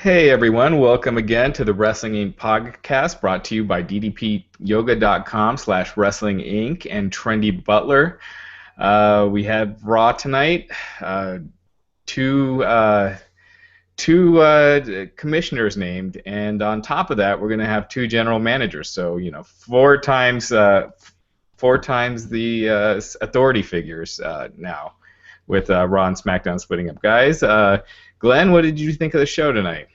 Hey everyone, welcome again to the Wrestling Inc. podcast brought to you by ddpyoga.com/Wrestling Inc. and Trendy Butler. We had Raw tonight, two commissioners named, and on top of that, we're going to have two general managers. So, four times the authority figures now with Raw and SmackDown splitting up. Guys, Glenn, what did you think of the show tonight?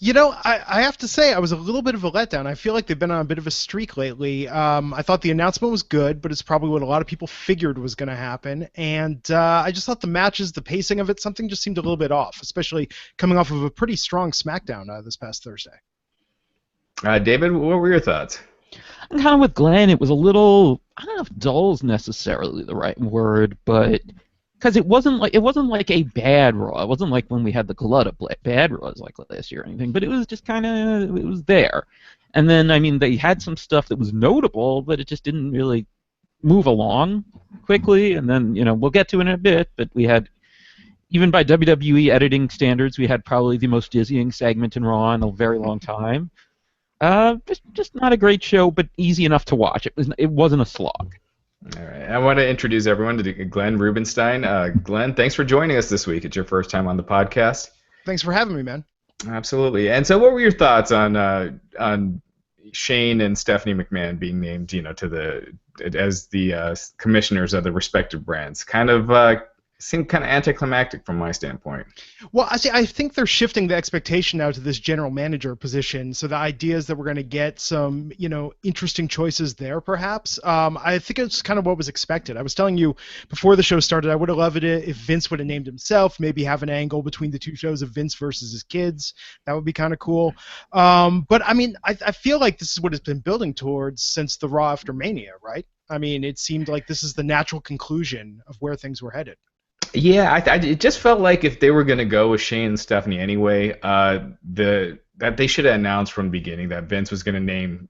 I have to say I was a little bit of a letdown. I feel like they've been on a bit of a streak lately. I thought the announcement was good, but it's probably what a lot of people figured was going to happen. And I just thought the matches, the pacing of it, something just seemed a little bit off, especially coming off of a pretty strong SmackDown this past Thursday. David, what were your thoughts? I'm kind of with Glenn. It was a little, I don't know if dull is necessarily the right word, but because it wasn't like a bad Raw. It wasn't like when we had the glut of bad Raws like last year or anything, but it was just kind of, it was there. And then, I mean, they had some stuff that was notable, but it just didn't really move along quickly. And then, we'll get to it in a bit, but we had, even by WWE editing standards, we had probably the most dizzying segment in Raw in a very long time. Just not a great show, but easy enough to watch. It wasn't a slog. All right. I want to introduce everyone to Glenn Rubenstein. Glenn, thanks for joining us this week. It's your first time on the podcast. Thanks for having me, man. Absolutely. And so, what were your thoughts on Shane and Stephanie McMahon being named, as the commissioners of the respective brands? Seemed kind of anticlimactic from my standpoint. Well, I think they're shifting the expectation now to this general manager position. So the idea is that we're going to get some, interesting choices there, perhaps. I think it's kind of what was expected. I was telling you before the show started, I would have loved it if Vince would have named himself, maybe have an angle between the two shows of Vince versus his kids. That would be kind of cool. But, I mean, I feel like this is what it's been building towards since the Raw after Mania, right? I mean, it seemed like this is the natural conclusion of where things were headed. Yeah, it just felt like if they were going to go with Shane and Stephanie anyway, that they should have announced from the beginning that Vince was going to name,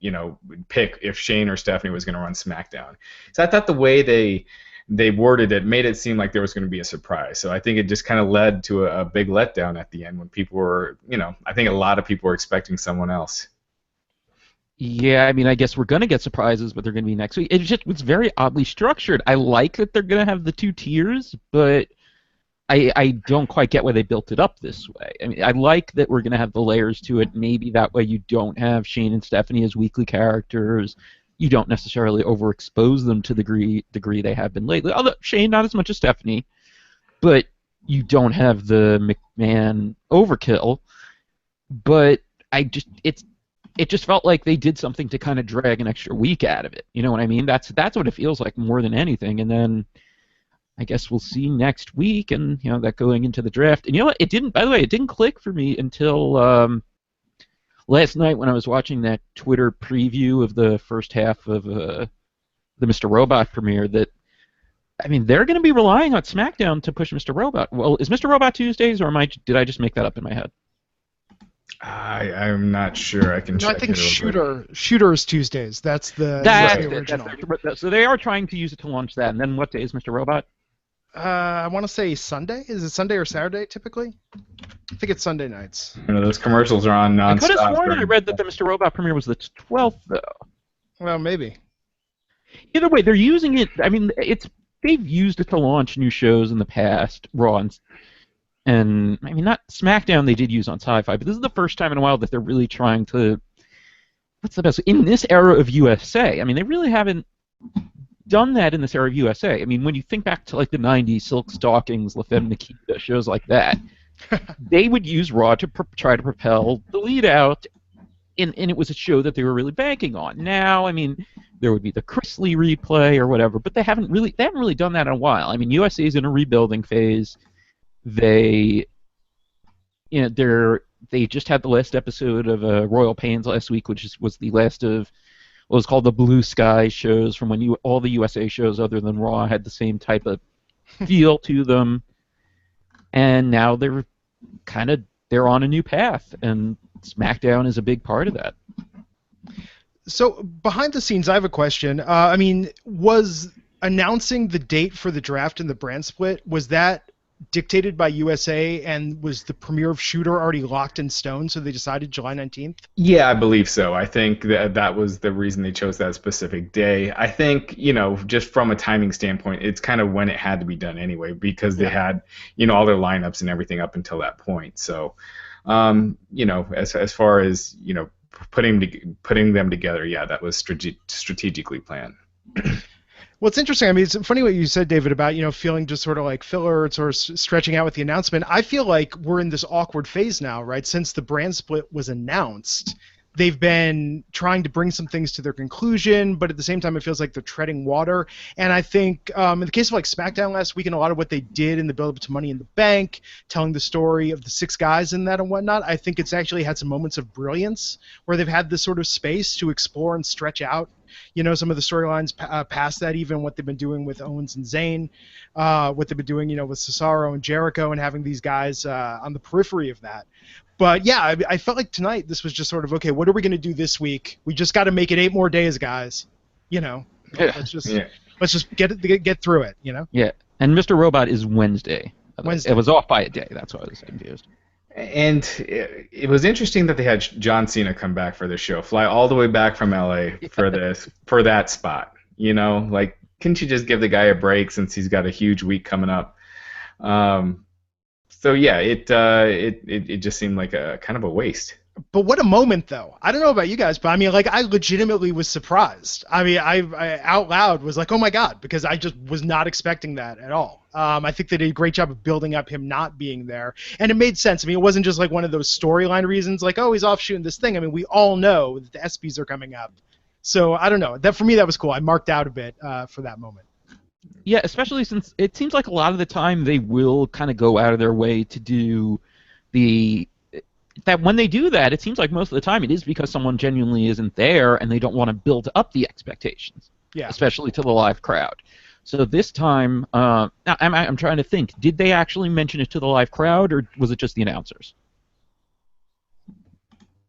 pick if Shane or Stephanie was going to run SmackDown. So I thought the way they worded it made it seem like there was going to be a surprise. So I think it just kind of led to a big letdown at the end when people were, I think a lot of people were expecting someone else. Yeah, I mean, I guess we're going to get surprises, but they're going to be next week. It just was very oddly structured. I like that they're going to have the two tiers, but I don't quite get why they built it up this way. I mean, I like that we're going to have the layers to it. Maybe that way you don't have Shane and Stephanie as weekly characters. You don't necessarily overexpose them to the degree they have been lately. Although Shane, not as much as Stephanie, but you don't have the McMahon overkill. But it just felt like they did something to kind of drag an extra week out of it. You know what I mean? That's what it feels like more than anything. And then I guess we'll see next week, and that going into the draft. And you know what? It didn't. By the way, it didn't click for me until last night when I was watching that Twitter preview of the first half of the Mr. Robot premiere. That I mean, they're going to be relying on SmackDown to push Mr. Robot. Well, is Mr. Robot Tuesdays, or did I just make that up in my head? I'm not sure. I can check. I think Shooter is Tuesdays. That's the original. So they are trying to use it to launch that. And then what day is Mr. Robot? I want to say Sunday. Is it Sunday or Saturday typically? I think it's Sunday nights. Those commercials are on nonstop. I could have sworn I read that the Mr. Robot premiere was the 12th, though. Well, maybe. Either way, they're using it. I mean, they've used it to launch new shows in the past, Raw and I mean, not SmackDown they did use on Sci-Fi, but this is the first time in a while that they're really trying to, what's the best, in this era of USA, I mean, they really haven't done that in this era of USA. I mean, when you think back to like the 90s, Silk Stockings, La Femme Nikita, shows like that, they would use Raw to try to propel the lead out, and it was a show that they were really banking on. Now, I mean, there would be the Chris Lee replay or whatever, but they haven't really done that in a while. I mean, USA is in a rebuilding phase. They just had the last episode of Royal Pains last week, which was the last of what was called the Blue Sky shows, from when all the USA shows other than Raw had the same type of feel to them. And now they're on a new path, and SmackDown is a big part of that. So behind the scenes, I have a question. I mean, was announcing the date for the draft and the brand split, was that dictated by USA, and was the premiere of Shooter already locked in stone, so they decided July 19th? Yeah, I believe so. I think that was the reason they chose that specific day. I think, just from a timing standpoint, it's kind of when it had to be done anyway, because they had, all their lineups and everything up until that point. So, as far as, putting them together, yeah, that was strategically planned. Well, it's interesting. I mean, it's funny what you said, David, about, feeling just sort of like filler, it's sort of stretching out with the announcement. I feel like we're in this awkward phase now, right? Since the brand split was announced, they've been trying to bring some things to their conclusion, but at the same time, it feels like they're treading water. And I think in the case of like SmackDown last week and a lot of what they did in the build-up to Money in the Bank, telling the story of the 6 guys in that and whatnot, I think it's actually had some moments of brilliance where they've had this sort of space to explore and stretch out some of the storylines past that, even what they've been doing with Owens and Zayn, what they've been doing, with Cesaro and Jericho, and having these guys on the periphery of that. But yeah, I felt like tonight this was just sort of, okay, what are we going to do this week? We just got to make it 8 more days, guys. Let's just get through it. Yeah, and Mr. Robot is Wednesday. Wednesday. It was off by a day. That's why I was confused. And it was interesting that they had John Cena come back for this show, fly all the way back from LA for that spot. Like, couldn't you just give the guy a break since he's got a huge week coming up? So yeah, it just seemed like a kind of a waste. But what a moment, though. I don't know about you guys, but I mean, like, I legitimately was surprised. I mean, I out loud was like, oh my God, because I just was not expecting that at all. I think they did a great job of building up him not being there. And it made sense. I mean, it wasn't just like one of those storyline reasons, like, oh, he's off shooting this thing. I mean, we all know that the ESPYs are coming up. So I don't know. For me, that was cool. I marked out a bit for that moment. Yeah, especially since it seems like a lot of the time they will kind of go out of their way to do that when they do that, it seems like most of the time it is because someone genuinely isn't there and they don't want to build up the expectations, especially to the live crowd. So this time, I'm trying to think, did they actually mention it to the live crowd, or was it just the announcers?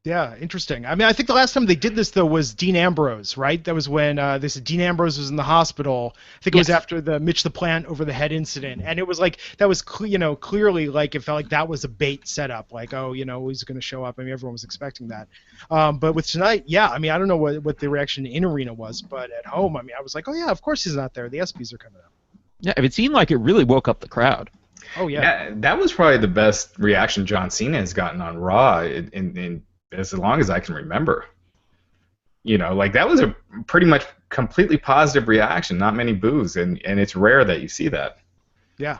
Yeah, interesting. I mean, I think the last time they did this, though, was Dean Ambrose, right? That was when they said Dean Ambrose was in the hospital. I think it was after the Mitch the Plant over the head incident. And it was like, that was, clearly, like, it felt like that was a bait setup. Like, oh, he's going to show up. I mean, everyone was expecting that. But with tonight, yeah, I mean, I don't know what the reaction in arena was, but at home, I mean, I was like, oh, yeah, of course he's not there. The ESPYs are coming up. Yeah, it seemed like it really woke up the crowd. Oh, yeah. That was probably the best reaction John Cena has gotten on Raw in as long as I can remember. Like, that was a pretty much completely positive reaction, not many boos, and it's rare that you see that. Yeah.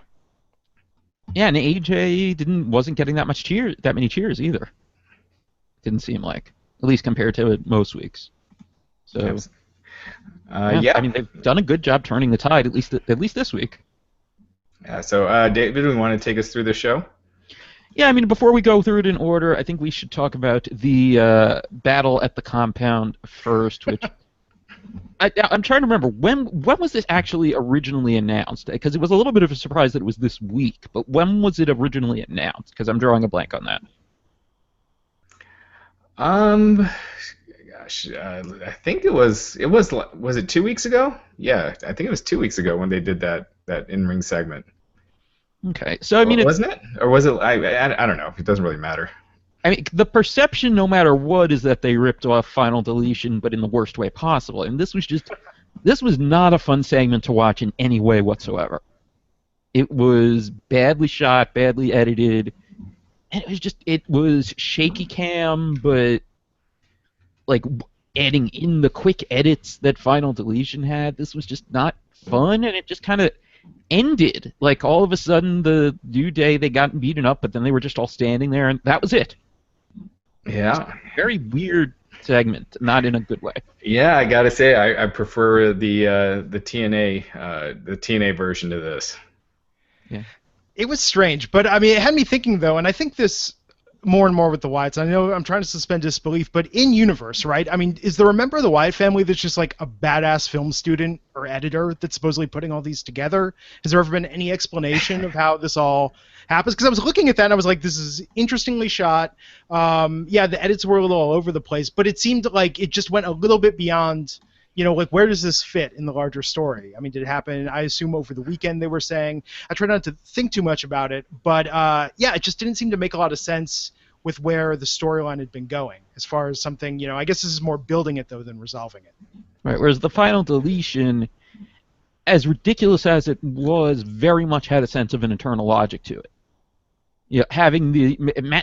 Yeah, and AJ wasn't getting that many cheers either. Didn't seem like, at least compared to most weeks. So, yeah. I mean, they've done a good job turning the tide, at least this week. Yeah. So, David, we want to take us through the show? Yeah, I mean, before we go through it in order, I think we should talk about the battle at the compound first, which I'm trying to remember, when was this actually originally announced? Because it was a little bit of a surprise that it was this week, but when was it originally announced? Because I'm drawing a blank on that. Gosh, I think it was it 2 weeks ago? Yeah, I think it was 2 weeks ago when they did that in-ring segment. Okay, so I mean, wasn't it, or was it? I don't know. It doesn't really matter. I mean, the perception, no matter what, is that they ripped off Final Deletion, but in the worst way possible. And this was not a fun segment to watch in any way whatsoever. It was badly shot, badly edited, and it was shaky cam, but like adding in the quick edits that Final Deletion had. This was just not fun, and it just kind of ended. Like, all of a sudden, the New Day, they got beaten up, but then they were just all standing there, and that was it. Yeah. Very weird segment, not in a good way. Yeah, I gotta say, I prefer the TNA version to this. Yeah. It was strange, but I mean, it had me thinking, though, and I think this more and more with the Wyatts. I know I'm trying to suspend disbelief, but in universe, right? I mean, is there a member of the Wyatt family that's just like a badass film student or editor that's supposedly putting all these together? Has there ever been any explanation of how this all happens? Because I was looking at that and I was like, this is interestingly shot. Yeah, the edits were a little all over the place, but it seemed like it just went a little bit beyond, like where does this fit in the larger story? I mean, did it happen, I assume, over the weekend, they were saying? I try not to think too much about it, but yeah, it just didn't seem to make a lot of sense with where the storyline had been going, as far as something, I guess this is more building it, though, than resolving it. Right, whereas the final deletion, as ridiculous as it was, very much had a sense of an internal logic to it. Having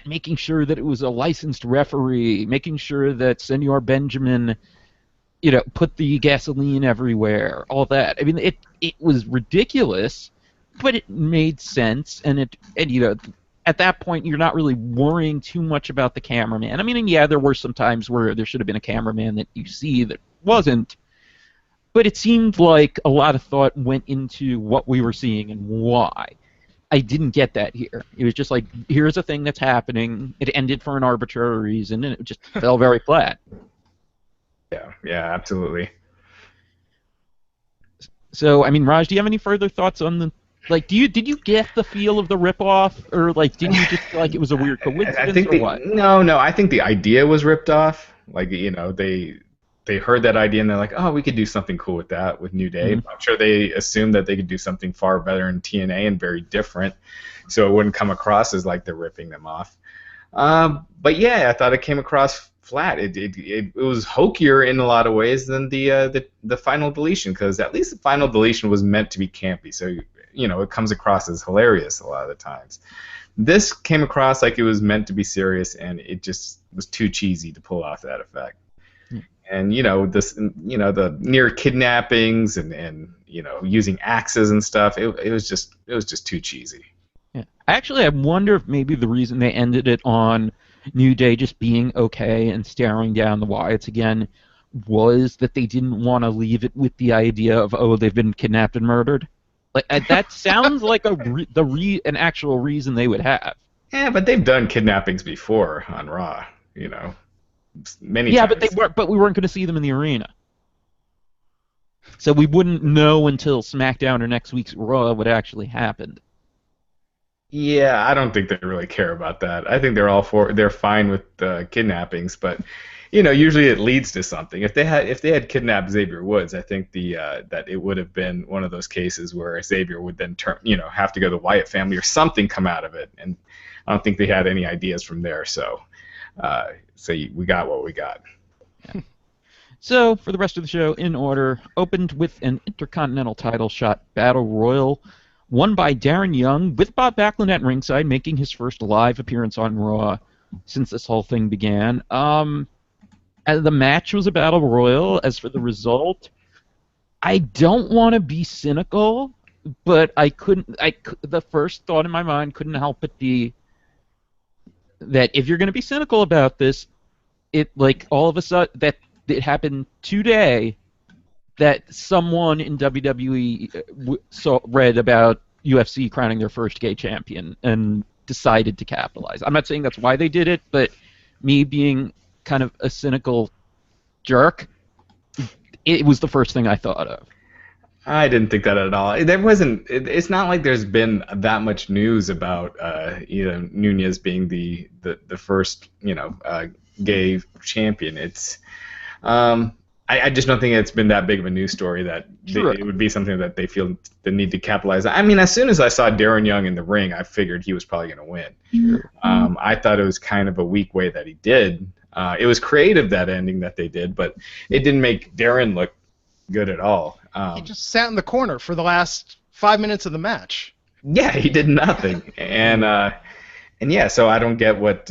making sure that it was a licensed referee, making sure that Senor Benjamin, put the gasoline everywhere, all that. I mean, it was ridiculous, but it made sense, and at that point, you're not really worrying too much about the cameraman. I mean, and yeah, there were some times where there should have been a cameraman that you see that wasn't, but it seemed like a lot of thought went into what we were seeing and why. I didn't get that here. It was just like, here's a thing that's happening. It ended for an arbitrary reason, and it just fell very flat. Yeah, absolutely. So, I mean, Raj, do you have any further thoughts on the... Like, did you get the feel of the ripoff, or like, didn't you just feel like it was a weird coincidence, I think or what? No. I think the idea was ripped off. Like, they heard that idea and they're like, oh, we could do something cool with that with New Day. Mm-hmm. I'm sure they assumed that they could do something far better in TNA and very different, so it wouldn't come across as like they're ripping them off. But yeah, I thought it came across flat. It was hokier in a lot of ways than the final deletion, because at least the final deletion was meant to be campy, so it comes across as hilarious a lot of the times. This came across like it was meant to be serious, and it just was too cheesy to pull off that effect. And the near kidnappings and using axes and stuff, it was just too cheesy. Yeah. Actually, I wonder if maybe the reason they ended it on New Day just being okay and staring down the Wyatts again was that they didn't want to leave it with the idea of, oh, they've been kidnapped and murdered. Like that sounds like an actual reason they would have. Yeah, but they've done kidnappings before on Raw, many times. But we weren't going to see them in the arena. So we wouldn't know until SmackDown or next week's Raw what actually happened. Yeah, I don't think they really care about that. I think they're fine with kidnappings, but usually it leads to something. If they had kidnapped Xavier Woods, I think that it would have been one of those cases where Xavier would then have to go to the Wyatt family or something come out of it, and I don't think they had any ideas from there. So we got what we got. Yeah. So for the rest of the show, in order, opened with an Intercontinental title shot battle royal, won by Darren Young, with Bob Backlund at ringside, making his first live appearance on Raw since this whole thing began. The match was a battle royal. As for the result, I don't want to be cynical, but the first thought in my mind couldn't help but be that if you're going to be cynical about this, all of a sudden that it happened today that someone in WWE read about UFC crowning their first gay champion and decided to capitalize. I'm not saying that's why they did it, but me being kind of a cynical jerk, it was the first thing I thought of. I didn't think that at all. There wasn't. It's not like there's been that much news about Nunez being the first gay champion. It's I just don't think it's been that big of a news story that it would be something that they feel the need to capitalize on. I mean, as soon as I saw Darren Young in the ring, I figured he was probably going to win. Sure. I thought it was kind of a weak way that he did. It was creative, that ending that they did, but it didn't make Darren look good at all. He just sat in the corner for the last 5 minutes of the match. Yeah, he did nothing, and yeah, so I don't get what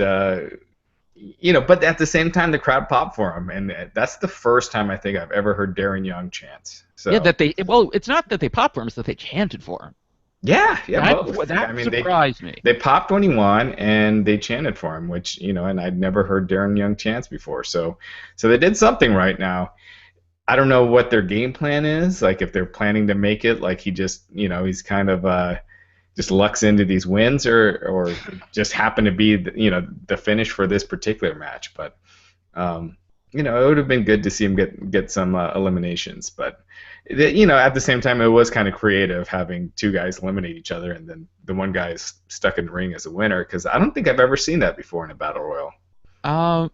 but at the same time the crowd popped for him, and that's the first time I think I've ever heard Darren Young chant. So yeah, it's not that they popped for him; it's that they chanted for him. Yeah, both. That surprised me. They popped when he won, and they chanted for him, which and I'd never heard Darren Young chants before. So they did something right now. I don't know what their game plan is, like if they're planning to make it like he just, he's kind of just lucks into these wins, or just happen to be, the finish for this particular match. But, it would have been good to see him get some eliminations. But, at the same time, it was kind of creative having two guys eliminate each other, and then the one guy is stuck in the ring as a winner, because I don't think I've ever seen that before in a battle royal.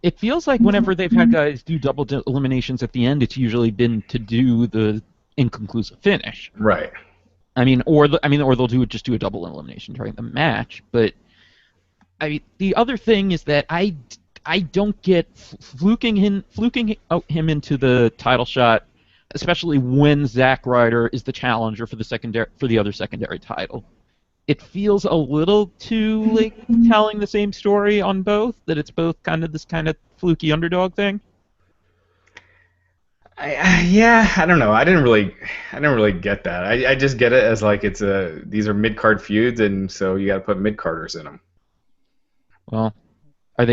It feels like whenever they've had guys do double eliminations at the end, it's usually been to do the inconclusive finish. Right. Or they'll just do a double elimination during the match. But the other thing is that I don't get fluking him into the title shot, especially when Zack Ryder is the challenger for the other secondary title. It feels a little too like telling the same story on both, that it's both kind of this kind of fluky underdog thing. I don't know. I didn't really get that. I just get it as like these are mid-card feuds, and so you got to put mid-carders in them. Well, are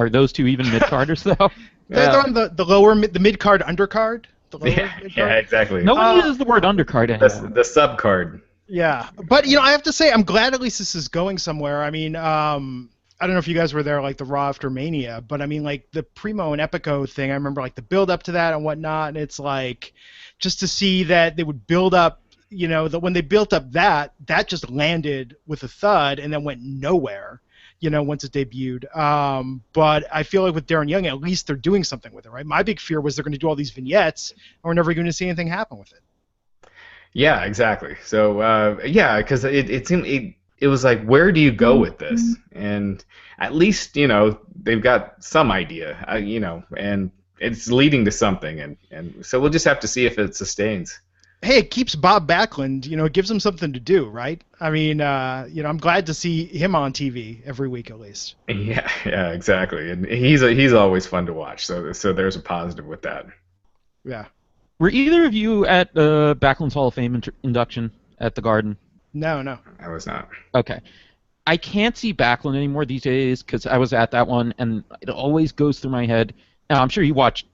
those two even mid-carders though? They're on the lower the mid-card undercard. Yeah, exactly. No one uses the word undercard anymore. The sub-card. Yeah, but I have to say I'm glad at least this is going somewhere. I mean, I don't know if you guys were there like the Raw after Mania, but I mean like the Primo and Epico thing. I remember like the build up to that and whatnot, and it's like just to see that they would build up. That when they built up that just landed with a thud and then went nowhere. Once it debuted. But I feel like with Darren Young, at least they're doing something with it, right? My big fear was they're going to do all these vignettes, and we're never going to see anything happen with it. Yeah, exactly. So, because it seemed it was like, where do you go with this? And at least they've got some idea, and it's leading to something, and so we'll just have to see if it sustains. Hey, it keeps Bob Backlund, it gives him something to do, right? I mean, I'm glad to see him on TV every week at least. Yeah, exactly. And he's always fun to watch. So there's a positive with that. Yeah. Were either of you at Backlund's Hall of Fame induction at the Garden? No. I was not. Okay. I can't see Backlund anymore these days because I was at that one, and it always goes through my head. Now, I'm sure you watched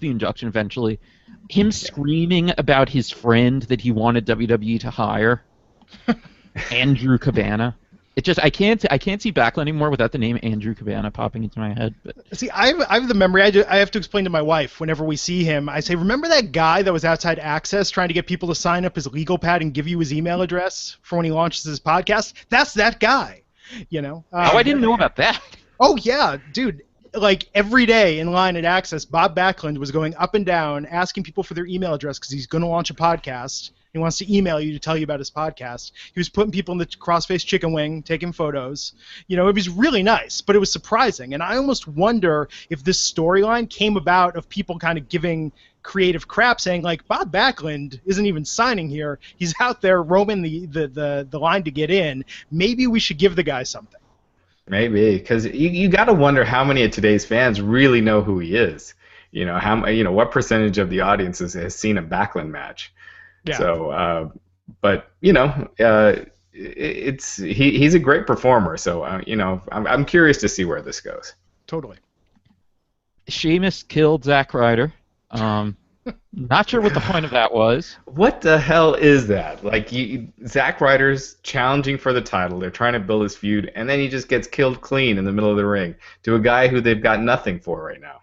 the induction eventually. Him screaming about his friend that he wanted WWE to hire, Andrew Cabana. I can't see Backlund anymore without the name Andrew Cabana popping into my head. But see, I have the memory. I have to explain to my wife whenever we see him. I say, remember that guy that was outside Access trying to get people to sign up his legal pad and give you his email address for when he launches his podcast? That's that guy. I didn't know about that. Oh yeah, dude. Like every day in line at Access, Bob Backlund was going up and down asking people for their email address because he's going to launch a podcast. He wants to email you to tell you about his podcast. He was putting people in the crossface chicken wing, taking photos. It was really nice, but it was surprising. And I almost wonder if this storyline came about of people kind of giving creative crap, saying like, Bob Backlund isn't even signing here. He's out there roaming the line to get in. Maybe we should give the guy something. Maybe, because you got to wonder how many of today's fans really know who he is. What percentage of the audience has seen a Backlund match? Yeah. So, but he's a great performer. So I'm curious to see where this goes. Totally. Sheamus killed Zack Ryder. Not sure what the point of that was. What the hell is that? Like, Zack Ryder's challenging for the title. They're trying to build his feud, and then he just gets killed clean in the middle of the ring to a guy who they've got nothing for right now.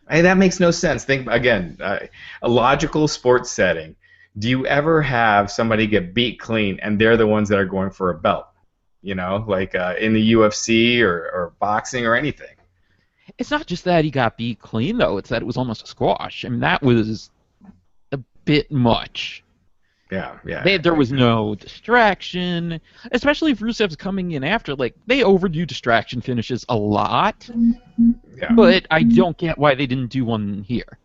That makes no sense. Think again, a logical sports setting. Do you ever have somebody get beat clean, and they're the ones that are going for a belt? Like in the UFC or boxing or anything. It's not just that he got beat clean, though. It's that it was almost a squash. I mean, that was a bit much. Yeah. There was no distraction, especially if Rusev's coming in after. Like, they overdo distraction finishes a lot, but I don't get why they didn't do one here.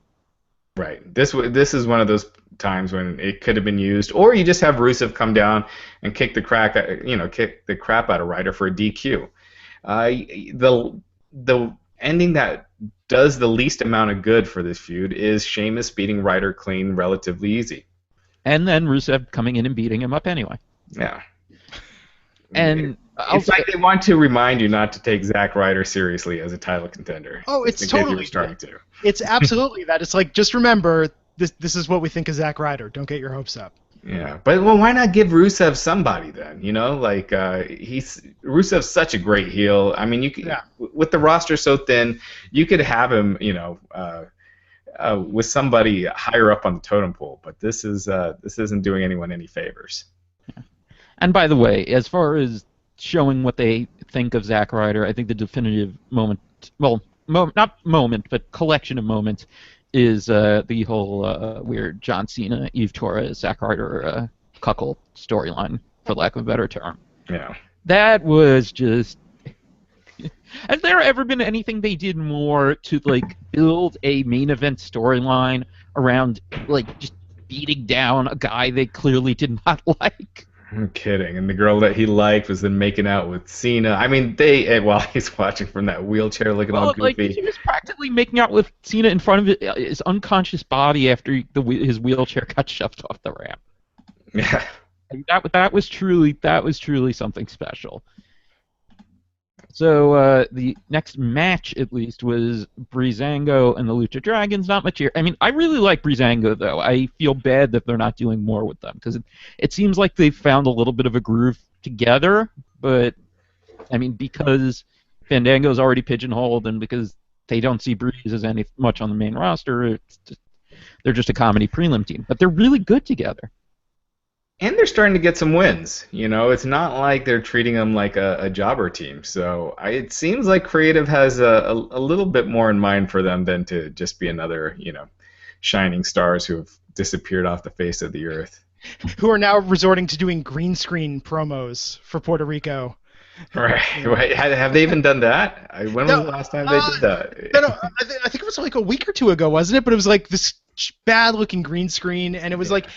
Right. This is one of those times when it could have been used, or you just have Rusev come down and kick the crap out of Ryder for a DQ. The ending that does the least amount of good for this feud is Sheamus beating Ryder clean relatively easy. And then Rusev coming in and beating him up anyway. Yeah. And it's like they want to remind you not to take Zack Ryder seriously as a title contender. Oh, it's totally starting to. It's absolutely that. It's like, just remember, this is what we think of Zack Ryder. Don't get your hopes up. Yeah, but why not give Rusev somebody then? Like Rusev's such a great heel. I mean, you could, with the roster so thin, you could have him, with somebody higher up on the totem pole. But this isn't doing anyone any favors. Yeah. And by the way, as far as showing what they think of Zack Ryder, I think the definitive moment not moment, but collection of moments, is the whole weird John Cena, Eve Torres, Zack Ryder cuckold storyline, for lack of a better term. Yeah. That was just. Has there ever been anything they did more to like build a main event storyline around like just beating down a guy they clearly did not like? I'm kidding. And the girl that he liked was then making out with Cena. I mean, while he's watching from that wheelchair looking all Like, goofy. he was practically making out with Cena in front of his unconscious body after his wheelchair got shoved off the ramp. Yeah. That was truly something special. So the next match, at least, was Breezango and the Lucha Dragons. Not much here. I mean, I really like Breezango, though. I feel bad that they're not doing more with them, because it seems like they've found a little bit of a groove together, but, I mean, because Fandango's already pigeonholed and because they don't see Breeze as much on the main roster, they're just a comedy prelim team. But they're really good together. And they're starting to get some wins. You know, it's not like they're treating them like a jobber team. So it seems like Creative has a little bit more in mind for them than to just be another, shining stars who have disappeared off the face of the earth. Who are now resorting to doing green screen promos for Puerto Rico. Right. Have they even done that? When was the last time they did that? No, I think it was like a week or two ago, wasn't it? But it was like this bad-looking green screen, and it was like,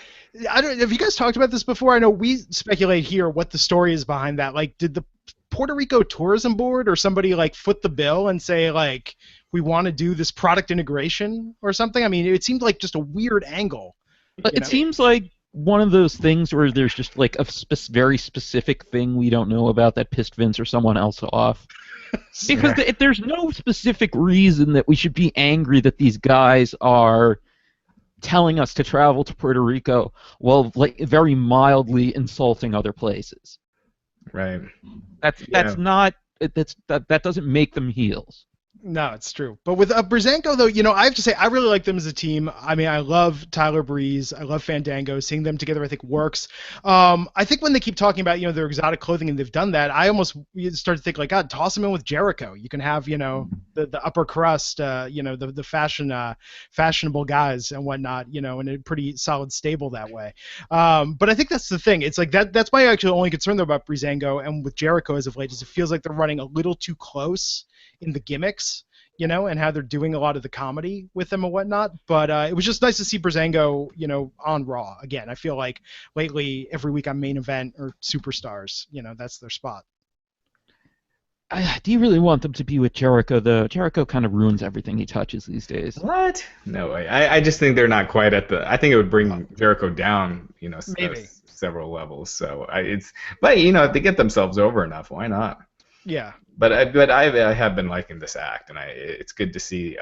I don't. Have you guys talked about this before? I know we speculate here what the story is behind that. Like, did the Puerto Rico Tourism Board or somebody like foot the bill and say like, we want to do this product integration or something? I mean, it seemed like just a weird angle. It seems like one of those things where there's just like a very specific thing we don't know about that pissed Vince or someone else off. Because there's no specific reason that we should be angry that these guys are telling us to travel to Puerto Rico while like very mildly insulting other places. Right. That's not that doesn't make them heels. No, it's true. But with Breezango, though, I have to say I really like them as a team. I mean, I love Tyler Breeze. I love Fandango. Seeing them together, I think, works. I think when they keep talking about, their exotic clothing and they've done that, I almost start to think, like, God, toss them in with Jericho. You can have, the upper crust, the fashionable guys and whatnot, in a pretty solid stable that way. But I think that's the thing. It's like that's my actually only concern, though, about Breezango and with Jericho as of late is it feels like they're running a little too close in the gimmicks, and how they're doing a lot of the comedy with them and whatnot. But it was just nice to see Breezango, on Raw again. I feel like lately every week on Main Event or Superstars, that's their spot. Do you really want them to be with Jericho, though? Jericho kind of ruins everything he touches these days. What? No way. I just think they're not quite at the. I think it would bring Jericho down, Maybe. Several levels. So but if they get themselves over enough, why not? Yeah. But I have been liking this act, and it's good to see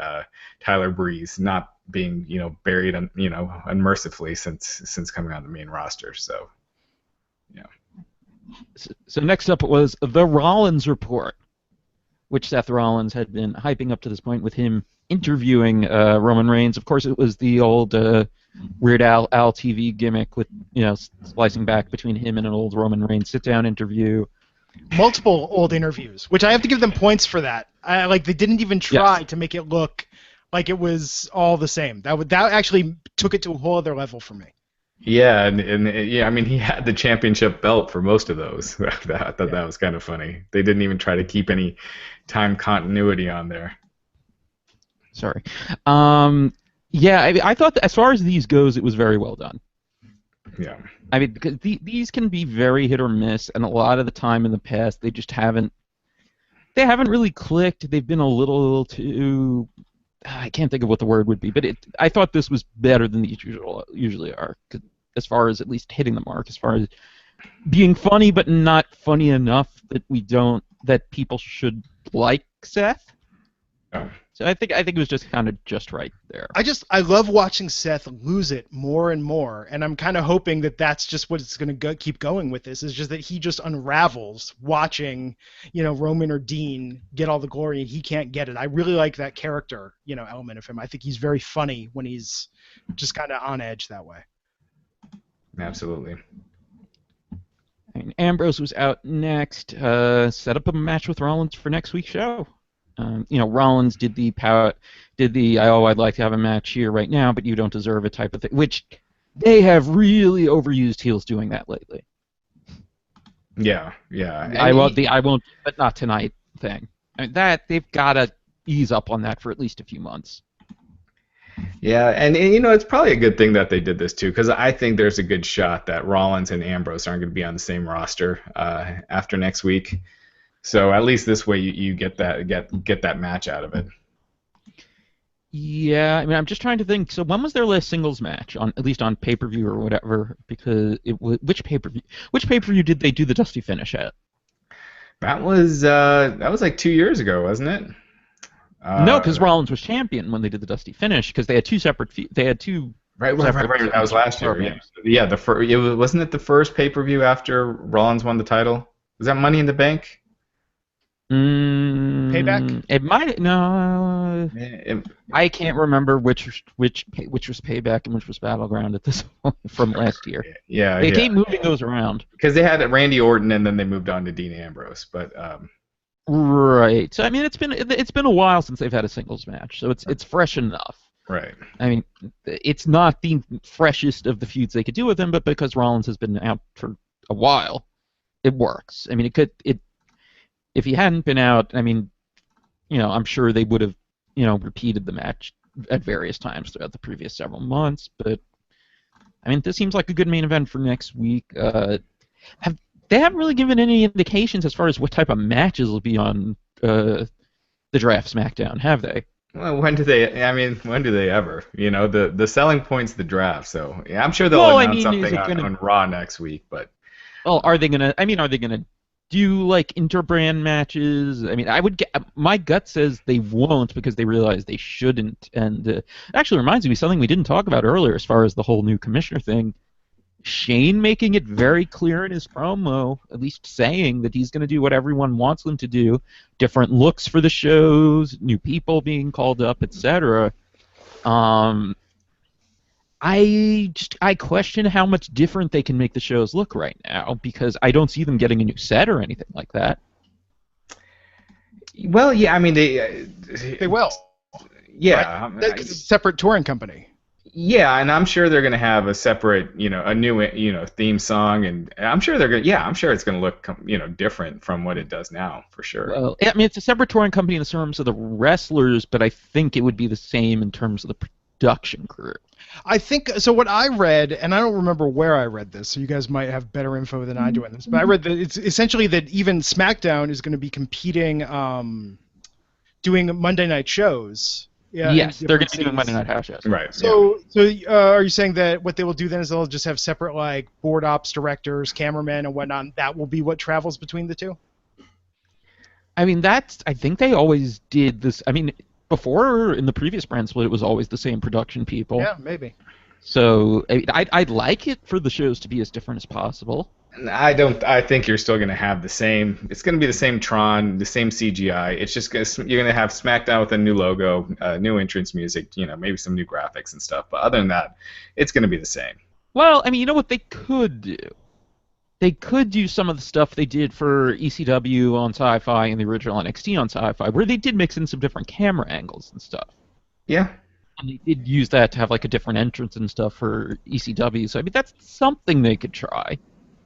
Tyler Breeze not being buried unmercifully since coming on the main roster. So yeah. So next up was the Rollins report, which Seth Rollins had been hyping up to this point with him interviewing Roman Reigns. Of course, it was the old Weird Al TV gimmick with splicing back between him and an old Roman Reigns sit-down interview. Multiple old interviews, which I have to give them points for that. They didn't even try to make it look like it was all the same. That actually took it to a whole other level for me. Yeah, and I mean, he had the championship belt for most of those. I thought that was kind of funny. They didn't even try to keep any time continuity on there. Sorry. I thought that as far as these goes, it was very well done. Yeah. I mean, because these can be very hit or miss, and a lot of the time in the past, they just haven't really clicked. They've been a little too. I can't think of what the word would be, but I thought this was better than these usually are, as far as at least hitting the mark, as far as being funny but not funny enough that people should like Seth. Oh. So I think it was just kind of just right there. I love watching Seth lose it more and more, and I'm kind of hoping that that's just what it's going to keep going with this, is just that he just unravels watching, Roman or Dean get all the glory and he can't get it. I really like that character, element of him. I think he's very funny when he's just kind of on edge that way. Absolutely. And Ambrose was out next, set up a match with Rollins for next week's show. Rollins did the I'd like to have a match here right now, but you don't deserve it type of thing, which they have really overused heels doing that lately. Yeah. I won't, but not tonight thing. I mean, that they've got to ease up on that for at least a few months. Yeah, and it's probably a good thing that they did this too, because I think there's a good shot that Rollins and Ambrose aren't going to be on the same roster after next week. So at least this way you get that match out of it. Yeah, I mean, I'm just trying to think. So when was their last singles match at least on pay-per-view or whatever? Because it was which pay-per-view did they do the Dusty finish at? That was like 2 years ago, wasn't it? No, because Rollins was champion when they did the Dusty finish, because they had two separate. Right. That was last year. Yeah. Wasn't it the first pay-per-view after Rollins won the title? Was that Money in the Bank? Payback? It might no. I can't remember which was Payback and which was Battleground at this point from last year. Yeah. They keep moving those around because they had Randy Orton and then they moved on to Dean Ambrose, but. Right. So I mean, it's been a while since they've had a singles match, so it's fresh enough. Right. I mean, it's not the freshest of the feuds they could do with him, but because Rollins has been out for a while, it works. I mean, if he hadn't been out, I mean, I'm sure they would have, repeated the match at various times throughout the previous several months. But I mean, this seems like a good main event for next week. They haven't really given any indications as far as what type of matches will be on the Draft SmackDown, have they? Well, when do they ever? The selling point's the draft, so yeah, I'm sure they'll announce something on Raw next week. But are they gonna do like interbrand matches? I mean, my gut says they won't because they realize they shouldn't. And it actually reminds me of something we didn't talk about earlier as far as the whole new commissioner thing. Shane making it very clear in his promo, at least saying that he's going to do what everyone wants them to do, different looks for the shows, new people being called up, etc. I question how much different they can make the shows look right now, because I don't see them getting a new set or anything like that. Well, yeah, I mean they will. Yeah, right? It's a separate touring company. Yeah, and I'm sure they're going to have a separate, a new, theme song, and I'm sure I'm sure it's going to look, different from what it does now, for sure. Well, I mean, it's a separate touring company in terms of the wrestlers, but I think it would be the same in terms of the production crew. I think so. What I read, and I don't remember where I read this, so you guys might have better info than I do on this, but I read that it's essentially that even SmackDown is going to be competing, doing Monday night shows. Yeah, yes, they're going to be doing Monday Night House shows. Right. So are you saying that what they will do then is they'll just have separate like board ops directors, cameramen, and whatnot? And that will be what travels between the two? I mean, I think they always did this. I mean, before in the previous brand split, it was always the same production people. Yeah, maybe. So I'd like it for the shows to be as different as possible. I think you're still going to have the same. It's going to be the same Tron, the same CGI. It's just you're going to have SmackDown with a new logo, new entrance music, maybe some new graphics and stuff. But other than that, it's going to be the same. Well, I mean, you know what they could do? They could do some of the stuff they did for ECW on Sci-Fi and the original NXT on Sci-Fi, where they did mix in some different camera angles and stuff. Yeah. And they did use that to have like a different entrance and stuff for ECW. So I mean, that's something they could try.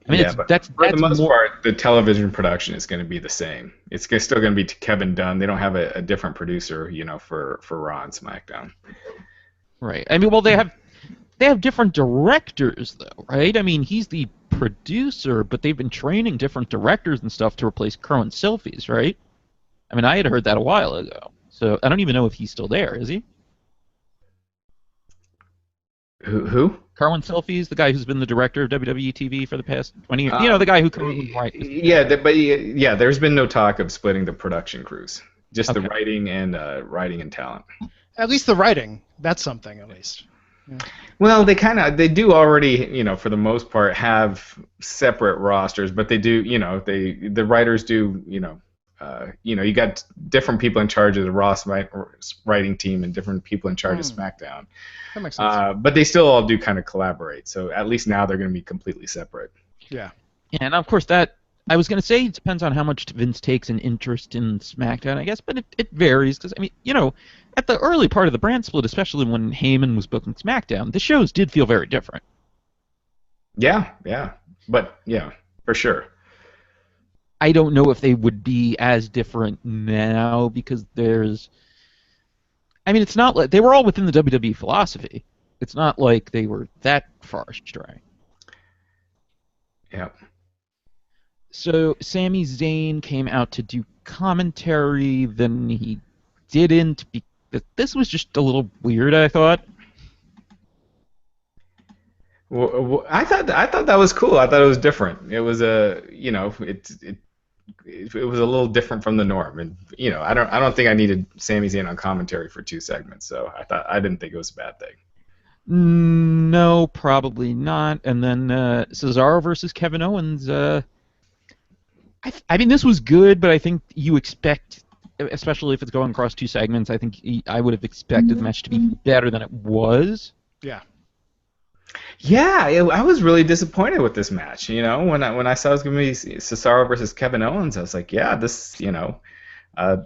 I mean, that's for the most part, the television production is going to be the same. It's still going to be Kevin Dunn. They don't have a different producer, for Raw and SmackDown. Right. I mean, well, they have different directors, though, right? I mean, he's the producer, but they've been training different directors and stuff to replace Kerwin Silfies, right? I mean, I had heard that a while ago. So I don't even know if he's still there, is he? Who? Kerwin Silfies, the guy who's been the director of WWE TV for the past 20 years. The guy who comes right. Yeah, there's been no talk of splitting the production crews. Just the writing and talent. At least the writing. That's something, at least. Yeah. Well, they do already, for the most part, have separate rosters, but they do, the writers do, you got different people in charge of the Raw writing team and different people in charge of SmackDown. That makes sense. But they still all do kind of collaborate. So at least now they're going to be completely separate. Yeah. And of course that I was going to say it depends on how much Vince takes an interest in SmackDown, I guess, but it varies because, I mean, at the early part of the brand split, especially when Heyman was booking SmackDown, the shows did feel very different. Yeah, but yeah, for sure. I don't know if they would be as different now because it's not like they were all within the WWE philosophy. It's not like they were that far astray. Yeah. So Sami Zayn came out to do commentary, then he didn't. This was just a little weird, I thought. Well, I thought that was cool. I thought it was different. It was it was a little different from the norm, and I don't think I needed Sami Zayn on commentary for 2 segments, so I didn't think it was a bad thing. No, probably not. And then Cesaro versus Kevin Owens. I mean, this was good, but I think you expect, especially if it's going across 2 segments, I think I would have expected the match to be better than it was. Yeah. Yeah, I was really disappointed with this match. When I saw it was going to be Cesaro versus Kevin Owens, I was like, yeah, this had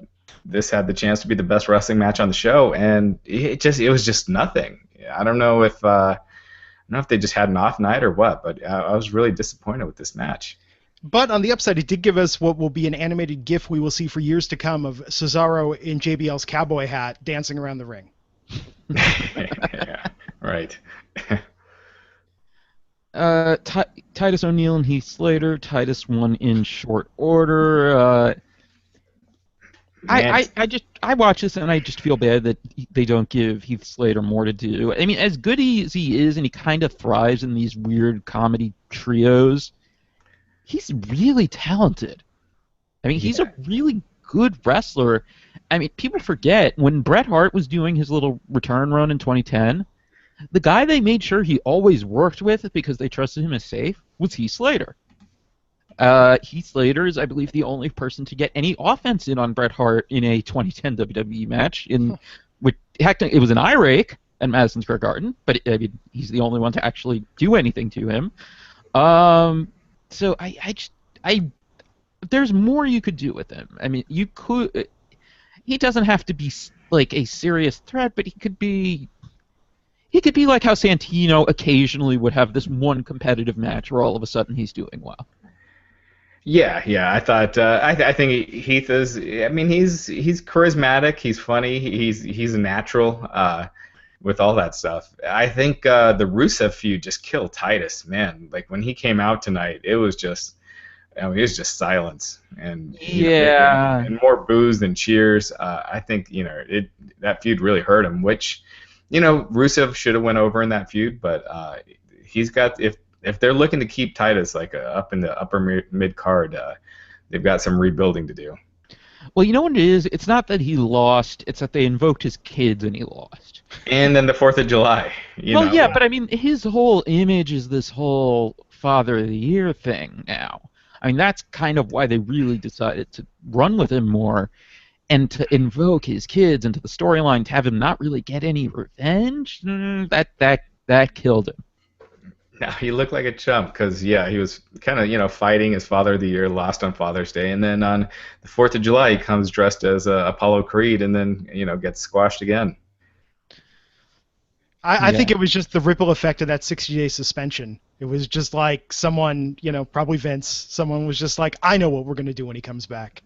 the chance to be the best wrestling match on the show, and it was just nothing. I don't know if they just had an off night or what, but I was really disappointed with this match. But on the upside, it did give us what will be an animated GIF we will see for years to come of Cesaro in JBL's cowboy hat dancing around the ring. Yeah, right. Titus O'Neil and Heath Slater. Titus won in short order. I watch this and I just feel bad that they don't give Heath Slater more to do. I mean, as good as he is, and he kind of thrives in these weird comedy trios, he's really talented. I mean, he's a really good wrestler. I mean, people forget when Bret Hart was doing his little return run in 2010. The guy they made sure he always worked with because they trusted him as safe was Heath Slater. Heath Slater is, I believe, the only person to get any offense in on Bret Hart in a 2010 WWE match. It was an eye rake at Madison Square Garden, but he's the only one to actually do anything to him. So there's more you could do with him. I mean, you could. He doesn't have to be like a serious threat, but he could be. He could be like how Santino occasionally would have this one competitive match where all of a sudden he's doing well. Yeah. I thought I think Heath is. I mean, he's charismatic. He's funny. He's a natural with all that stuff. I think the Rusev feud just killed Titus. Man, like when he came out tonight, it was just. It was just silence and and more boos than cheers. I think that feud really hurt him, which. Rusev should have went over in that feud, but he's got if they're looking to keep Titus like up in the upper mid card, they've got some rebuilding to do. Well, you know what it is? It's not that he lost; it's that they invoked his kids and he lost. And then the 4th of July. Yeah, but I mean, his whole image is this whole Father of the Year thing now. I mean, that's kind of why they really decided to run with him more. And to invoke his kids into the storyline, to have him not really get any revenge, that killed him. No, he looked like a chump because, he was kind of, fighting his Father of the Year, lost on Father's Day. And then on the 4th of July, he comes dressed as Apollo Creed and then, gets squashed again. I think it was just the ripple effect of that 60-day suspension. It was just like someone, probably Vince, someone was just like, I know what we're going to do when he comes back.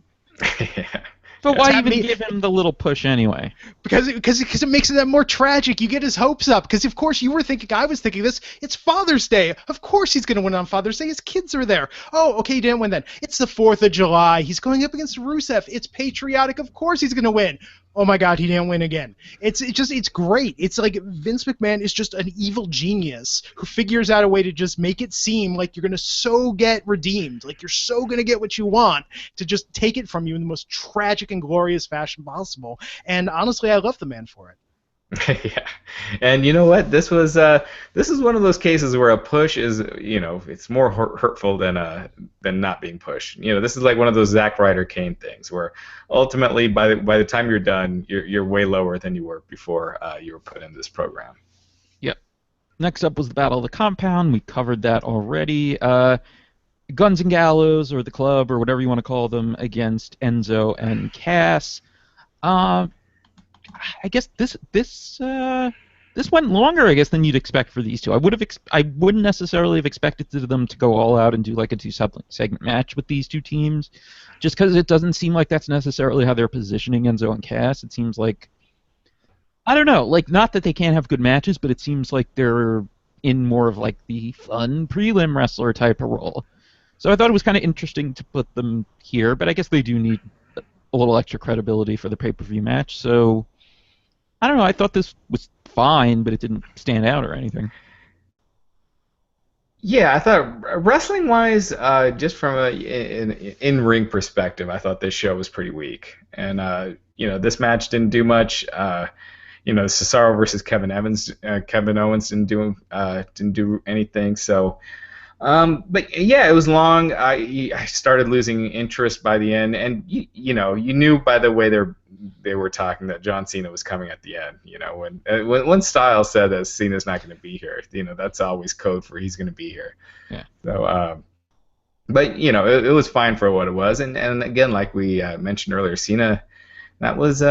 Yeah. But why even give him the little push anyway? Because it makes it that more tragic. You get his hopes up. Because, of course, I was thinking this. It's Father's Day. Of course he's going to win on Father's Day. His kids are there. Oh, okay, he didn't win then. It's the 4th of July. He's going up against Rusev. It's patriotic. Of course he's going to win. Oh, my God, he didn't win again. It's great. It's like Vince McMahon is just an evil genius who figures out a way to just make it seem like you're going to so get redeemed, like you're so going to get what you want, to just take it from you in the most tragic and glorious fashion possible. And honestly, I love the man for it. Yeah, and you know what? This is one of those cases where a push is, it's more hurtful than not being pushed. This is like one of those Zack Ryder Kane things where ultimately by the time you're done, you're way lower than you were before you were put in this program. Yep. Next up was the Battle of the Compound. We covered that already. Guns and Gallows or the Club or whatever you want to call them against Enzo and Cass. I guess this went longer, I guess, than you'd expect for these two. I wouldn't necessarily have expected them to go all out and do like a two-segment match with these two teams, just because it doesn't seem like that's necessarily how they're positioning Enzo and Cass. It seems like, I don't know, like, not that they can't have good matches, but it seems like they're in more of like the fun prelim wrestler type of role. So I thought it was kind of interesting to put them here, but I guess they do need a little extra credibility for the pay-per-view match. So I don't know. I thought this was fine, but it didn't stand out or anything. Yeah, I thought wrestling-wise, just from an in-ring perspective, I thought this show was pretty weak. And this match didn't do much. Cesaro versus Kevin Owens didn't do anything. So, but yeah, it was long. I started losing interest by the end, and you knew by the way they were talking that John Cena was coming at the end. When Styles said that Cena's not going to be here, that's always code for he's going to be here. Yeah. So, but it was fine for what it was, and again, like we mentioned earlier, Cena. That was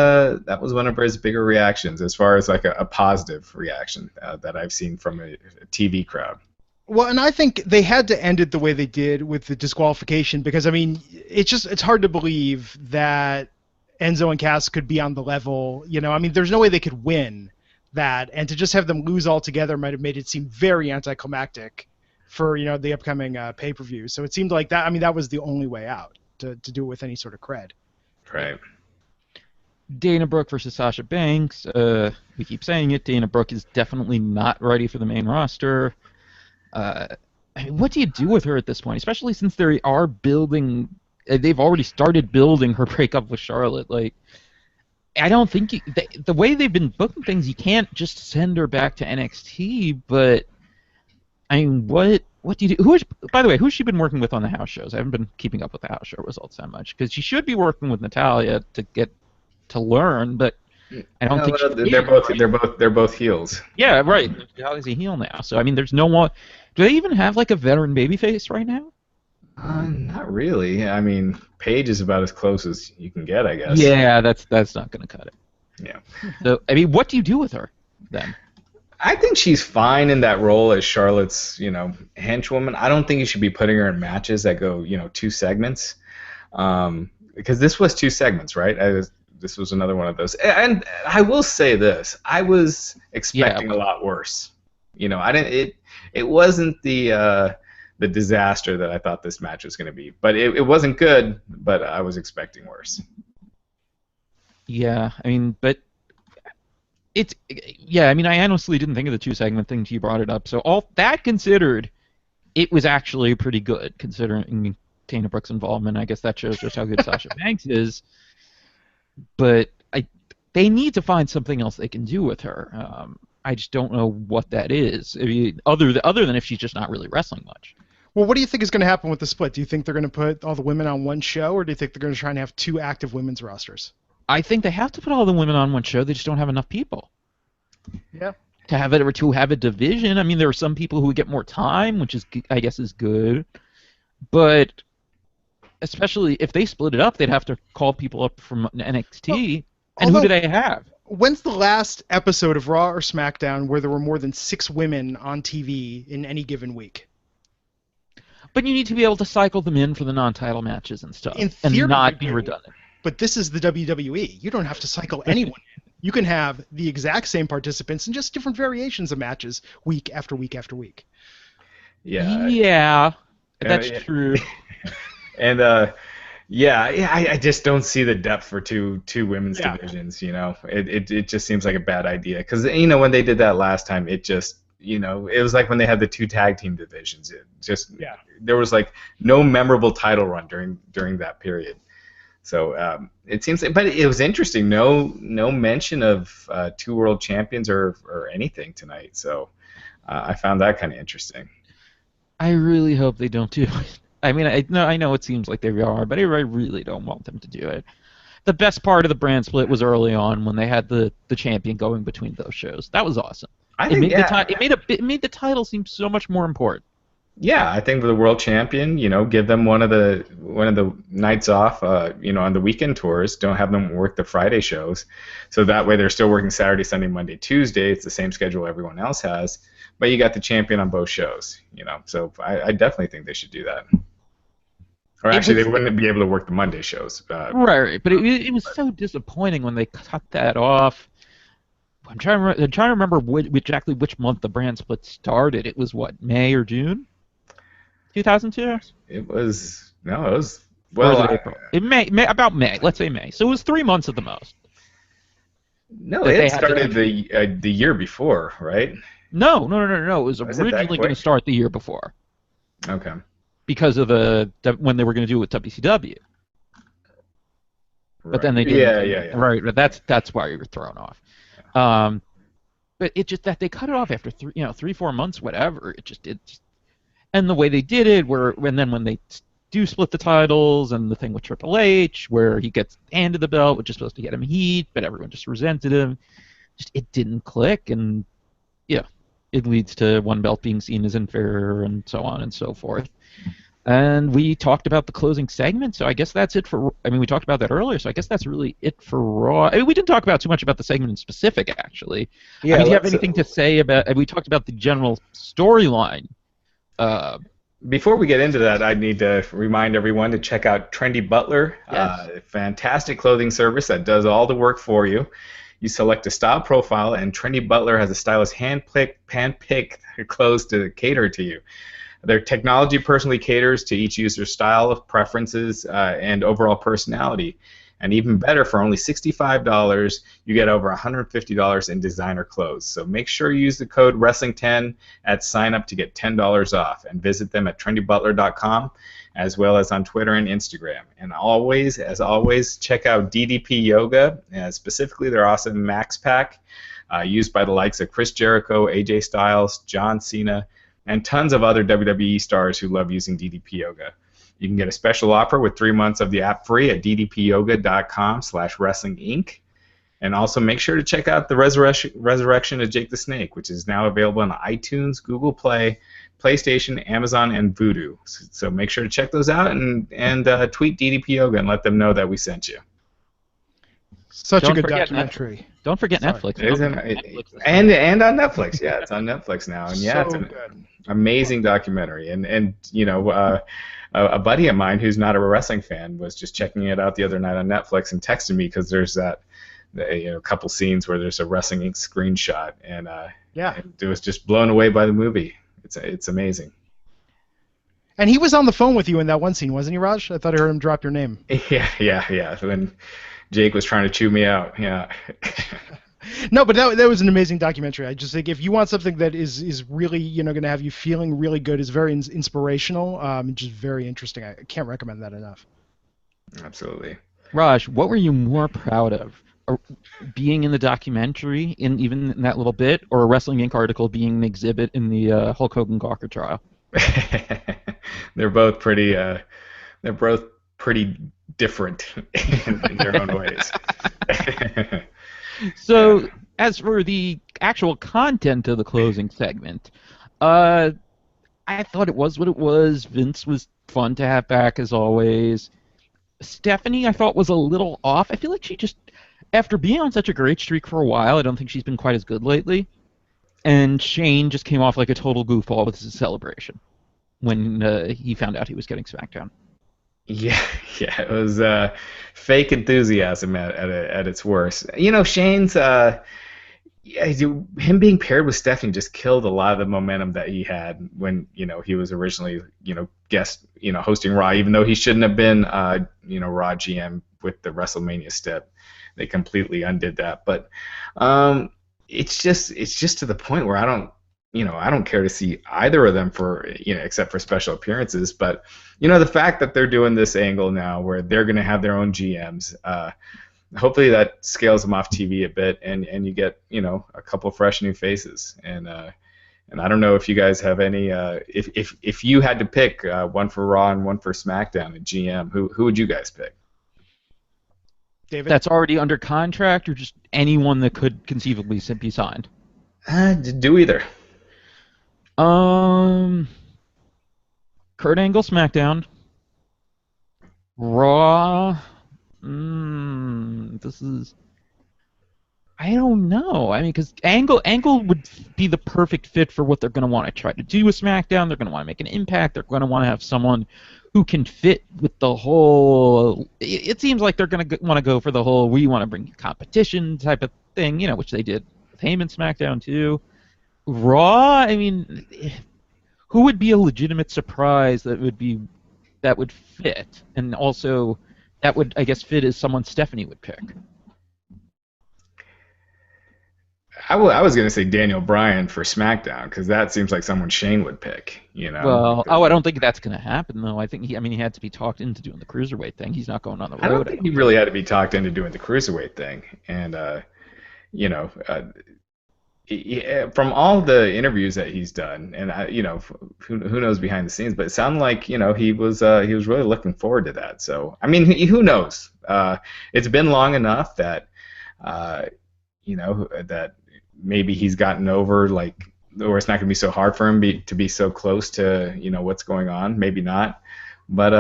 one of his bigger reactions, as far as like a positive reaction that I've seen from a TV crowd. Well, and I think they had to end it the way they did with the disqualification because, I mean, it's hard to believe that Enzo and Cass could be on the level. I mean, there's no way they could win that, and to just have them lose altogether might have made it seem very anticlimactic for, the upcoming pay-per-view. So it seemed like that. I mean, that was the only way out to do it with any sort of cred. Right. Dana Brooke versus Sasha Banks. We keep saying it. Dana Brooke is definitely not ready for the main roster. I mean, what do you do with her at this point? Especially since they are building. They've already started building her breakup with Charlotte. Like, I don't think the way they've been booking things, you can't just send her back to NXT. But I mean, what do you do? By the way, who's she been working with on the house shows? I haven't been keeping up with the house show results that much because she should be working with Natalya to learn, but I don't think they're both heels. Yeah, right. Natalya's a heel now, so I mean, there's no one. Do they even have like a veteran babyface right now? Not really. I mean, Paige is about as close as you can get, I guess. Yeah, that's not going to cut it. Yeah. So I mean, what do you do with her then? I think she's fine in that role as Charlotte's, henchwoman. I don't think you should be putting her in matches that go, 2 segments, because this was 2 segments, right? This was another one of those. And I will say this: I was expecting a lot worse. It wasn't the disaster that I thought this match was going to be, but it wasn't good. But I was expecting worse. Yeah, I mean, but I mean, I honestly didn't think of the 2-segment thing till you brought it up. So all that considered, it was actually pretty good considering Dana Brooke's involvement. I guess that shows just how good Sasha Banks is. But they need to find something else they can do with her. I just don't know what that is, other than if she's just not really wrestling much. Well, what do you think is going to happen with the split? Do you think they're going to put all the women on one show, or do you think they're going to try and have 2 active women's rosters? I think they have to put all the women on one show. They just don't have enough people. Yeah. To have a division. I mean, there are some people who would get more time, which is, I guess, is good. But especially if they split it up, they'd have to call people up from NXT. And who do they have? When's the last episode of Raw or SmackDown where there were more than 6 women on TV in any given week? But you need to be able to cycle them in for the non-title matches and stuff, In theory, and not be redundant. But this is the WWE. You don't have to cycle anyone in. You can have the exact same participants in just different variations of matches week after week after week. Yeah. That's true. And I just don't see the depth for two women's divisions. It just seems like a bad idea because when they did that last time, it just it was like when they had the 2 tag team divisions. It just there was like no memorable title run during that period. So it seems, but it was interesting. No mention of 2 world champions or anything tonight. So I found that kind of interesting. I really hope they don't do it. I mean, I know it seems like they are, but I really don't want them to do it. The best part of the brand split was early on when they had the champion going between those shows. That was awesome. It made the title seem so much more important. Yeah, I think for the world champion, give them one of the nights off, on the weekend tours. Don't have them work the Friday shows, so that way they're still working Saturday, Sunday, Monday, Tuesday. It's the same schedule everyone else has, but you got the champion on both shows. So I definitely think they should do that. Or It actually, was they wouldn't be able to work the Monday shows. right, but it was so disappointing when they cut that off. I'm trying to remember exactly which month the brand split started. It was what, May or June, 2002, It was no, it was or was well, it April? About May. Let's say May. So it was 3 months at the most no, that it they had to. started the year before, right? No. It was Was it that originally going to quick? start the year before Okay. because of when they were going to do it with WCW. But Right. then they Yeah, didn't. yeah, yeah. Right, but that's why you were thrown off. But it just that they cut it off after 3-4 months, whatever. And the way they did it, and then when they do split the titles, and the thing with Triple H, where he gets handed the belt, which is supposed to get him heat, but everyone just resented him. Just it didn't click, and yeah, it leads to one belt being seen as inferior, and so on and so forth. And we talked about the closing segment, so I guess that's it for. I mean, we talked about that earlier, so I guess that's really it for Raw. I mean, we didn't talk about too much about the segment in specific, actually. Yeah, I mean, do you have let's, anything to say about? We talked about the general storyline. Before we get into that, I need to remind everyone to check out Trendy Butler, Yes. fantastic clothing service that does all the work for you. You select a style profile, and Trendy Butler has a stylist hand-pick clothes to cater to you. Their technology personally caters to each user's style, preferences, and overall personality. And even better, for only $65, you get over $150 in designer clothes. So make sure you use the code Wrestling10 at sign up to get $10 off, and visit them at trendybutler.com, as well as on Twitter and Instagram. And as always, check out DDP Yoga, specifically their awesome Max Pack, used by the likes of Chris Jericho, AJ Styles, John Cena, and tons of other WWE stars who love using DDP Yoga. You can get a special offer with 3 months of the app free at ddpyoga.com/wrestlinginc. And also make sure to check out the Resurrection of Jake the Snake, which is now available on iTunes, Google Play, PlayStation, Amazon, and Vudu. So make sure to check those out, and tweet DDP Yoga and let them know that we sent you. Such a Don't good forget documentary. Don't forget Sorry. Netflix. It is and on Netflix. Yeah, it's on Netflix now. And yeah, it's So an good. amazing documentary. And a buddy of mine who's not a wrestling fan was just checking it out the other night on Netflix and texted me because there's a couple scenes where there's a Wrestling Inc. screenshot, and Yeah. it was just blown away by the movie. It's amazing. And he was on the phone with you in that one scene, wasn't he, Raj? I thought I heard him drop your name. Yeah. When Jake was trying to chew me out, yeah. No, but that was an amazing documentary. I just think if you want something that is really going to have you feeling really good, is very inspirational, just very interesting. I can't recommend that enough. Absolutely. Raj, what were you more proud of? Being in the documentary, even in that little bit, or a Wrestling Inc. article being an exhibit in the Hulk Hogan Gawker trial? They're both pretty. They're both pretty different in their own ways. So, Yeah. as for the actual content of the closing segment, I thought it was what it was. Vince was fun to have back, as always. Stephanie, I thought, was a little off. I feel like she just, after being on such a great streak for a while, I don't think she's been quite as good lately. And Shane just came off like a total goofball with his celebration when he found out he was getting SmackDown. Yeah, it was fake enthusiasm at its worst. Shane's him being paired with Stephanie just killed a lot of the momentum that he had when he was originally guest hosting Raw, even though he shouldn't have been Raw GM with the WrestleMania step. They completely undid that, but it's just to the point where I don't care to see either of them for except for special appearances. But the fact that they're doing this angle now where they're going to have their own GMs, hopefully that scales them off TV a bit, and you get a couple fresh new faces. And I don't know if you guys have any. If you had to pick one for Raw and one for SmackDown at GM, who would you guys pick? David? That's already under contract, or just anyone that could conceivably be signed? Do either. Kurt Angle SmackDown. Raw. This is. I don't know. I mean, because Angle would be the perfect fit for what they're going to want to try to do with SmackDown. They're going to want to make an impact. They're going to want to have someone who can fit with the whole. It seems like they're going to want to go for the whole we want to bring competition type of thing, which they did with Heyman SmackDown too. Raw. I mean, who would be a legitimate surprise that would fit, and also that would, I guess, fit as someone Stephanie would pick. I was going to say Daniel Bryan for SmackDown because that seems like someone Shane would pick, Well, I don't think that's going to happen though. I think he had to be talked into doing the cruiserweight thing. He's not going on the road. I don't think he really had to be talked into doing the cruiserweight thing, and from all the interviews that he's done, and who knows behind the scenes, but it sounded like he was really looking forward to that. So I mean, who knows? It's been long enough that that maybe he's gotten over or it's not going to be so hard for him to be so close to what's going on. Maybe not, but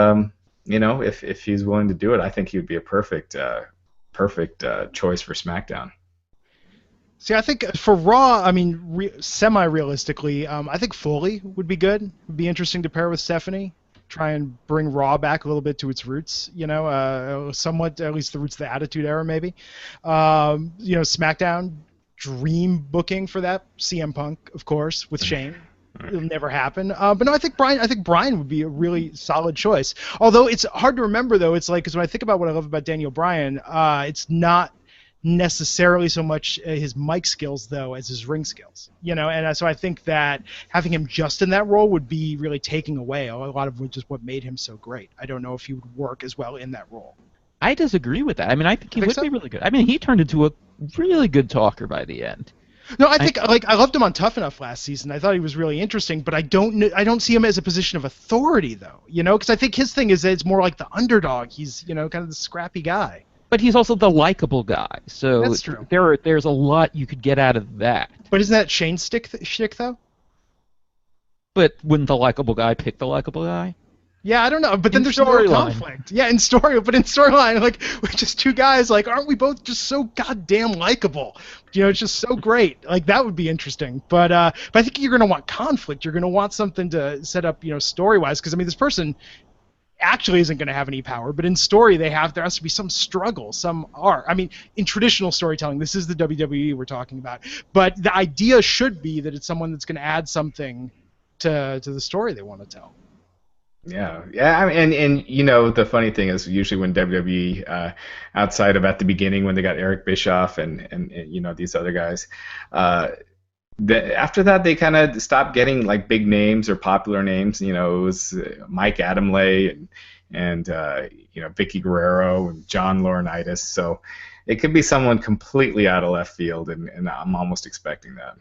if he's willing to do it, I think he would be a perfect choice for SmackDown. See, I think for Raw, I mean, semi-realistically, I think Foley would be good. Would be interesting to pair with Stephanie. Try and bring Raw back a little bit to its roots, somewhat, at least the roots of the Attitude Era, maybe. SmackDown, dream booking for that. CM Punk, of course, with Shane. It'll never happen. But no, I think Bryan would be a really solid choice. Although it's hard to remember, though. It's like, because when I think about what I love about Daniel Bryan, it's not necessarily so much his mic skills though as his ring skills, and so I think that having him just in that role would be really taking away a lot of which is what made him so great. I don't know if he would work as well in that role. I disagree with that. I mean, I think he would be really good. I mean, he turned into a really good talker by the end. No, I think I loved him on Tough Enough last season. I thought he was really interesting, but I don't see him as a position of authority though, because I think his thing is that it's more like the underdog. He's kind of the scrappy guy. But he's also the likable guy, so that's true. There's a lot you could get out of that. But isn't that Shane's shtick though? But wouldn't the likable guy pick the likable guy? Yeah, I don't know. But then there's no conflict. Yeah, in storyline, like we're just two guys. Like, aren't we both just so goddamn likable? It's just so great. Like that would be interesting. But I think you're gonna want conflict. You're gonna want something to set up, story-wise. Because I mean, this person actually isn't going to have any power, but in story there has to be some struggle, some art. I mean, in traditional storytelling, this is the WWE we're talking about, but the idea should be that it's someone that's going to add something to the story they want to tell. Yeah. I mean, and the funny thing is usually when WWE outside of at the beginning when they got Eric Bischoff and these other guys, after that, they kind of stopped getting like big names or popular names. It was Mike Adamle and Vicky Guerrero and John Laurinaitis. So it could be someone completely out of left field, and I'm almost expecting that.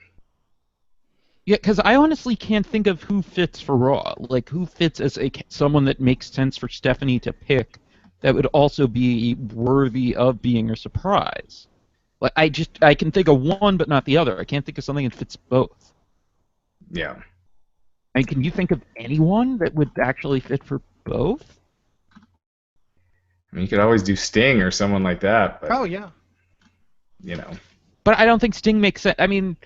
Yeah, because I honestly can't think of who fits for Raw. Like, who fits as someone that makes sense for Stephanie to pick that would also be worthy of being a surprise. Like, I can think of one, but not the other. I can't think of something that fits both. Yeah. I mean, can you think of anyone that would actually fit for both? I mean, you could always do Sting or someone like that. But, oh, yeah. But I don't think Sting makes sense. I mean,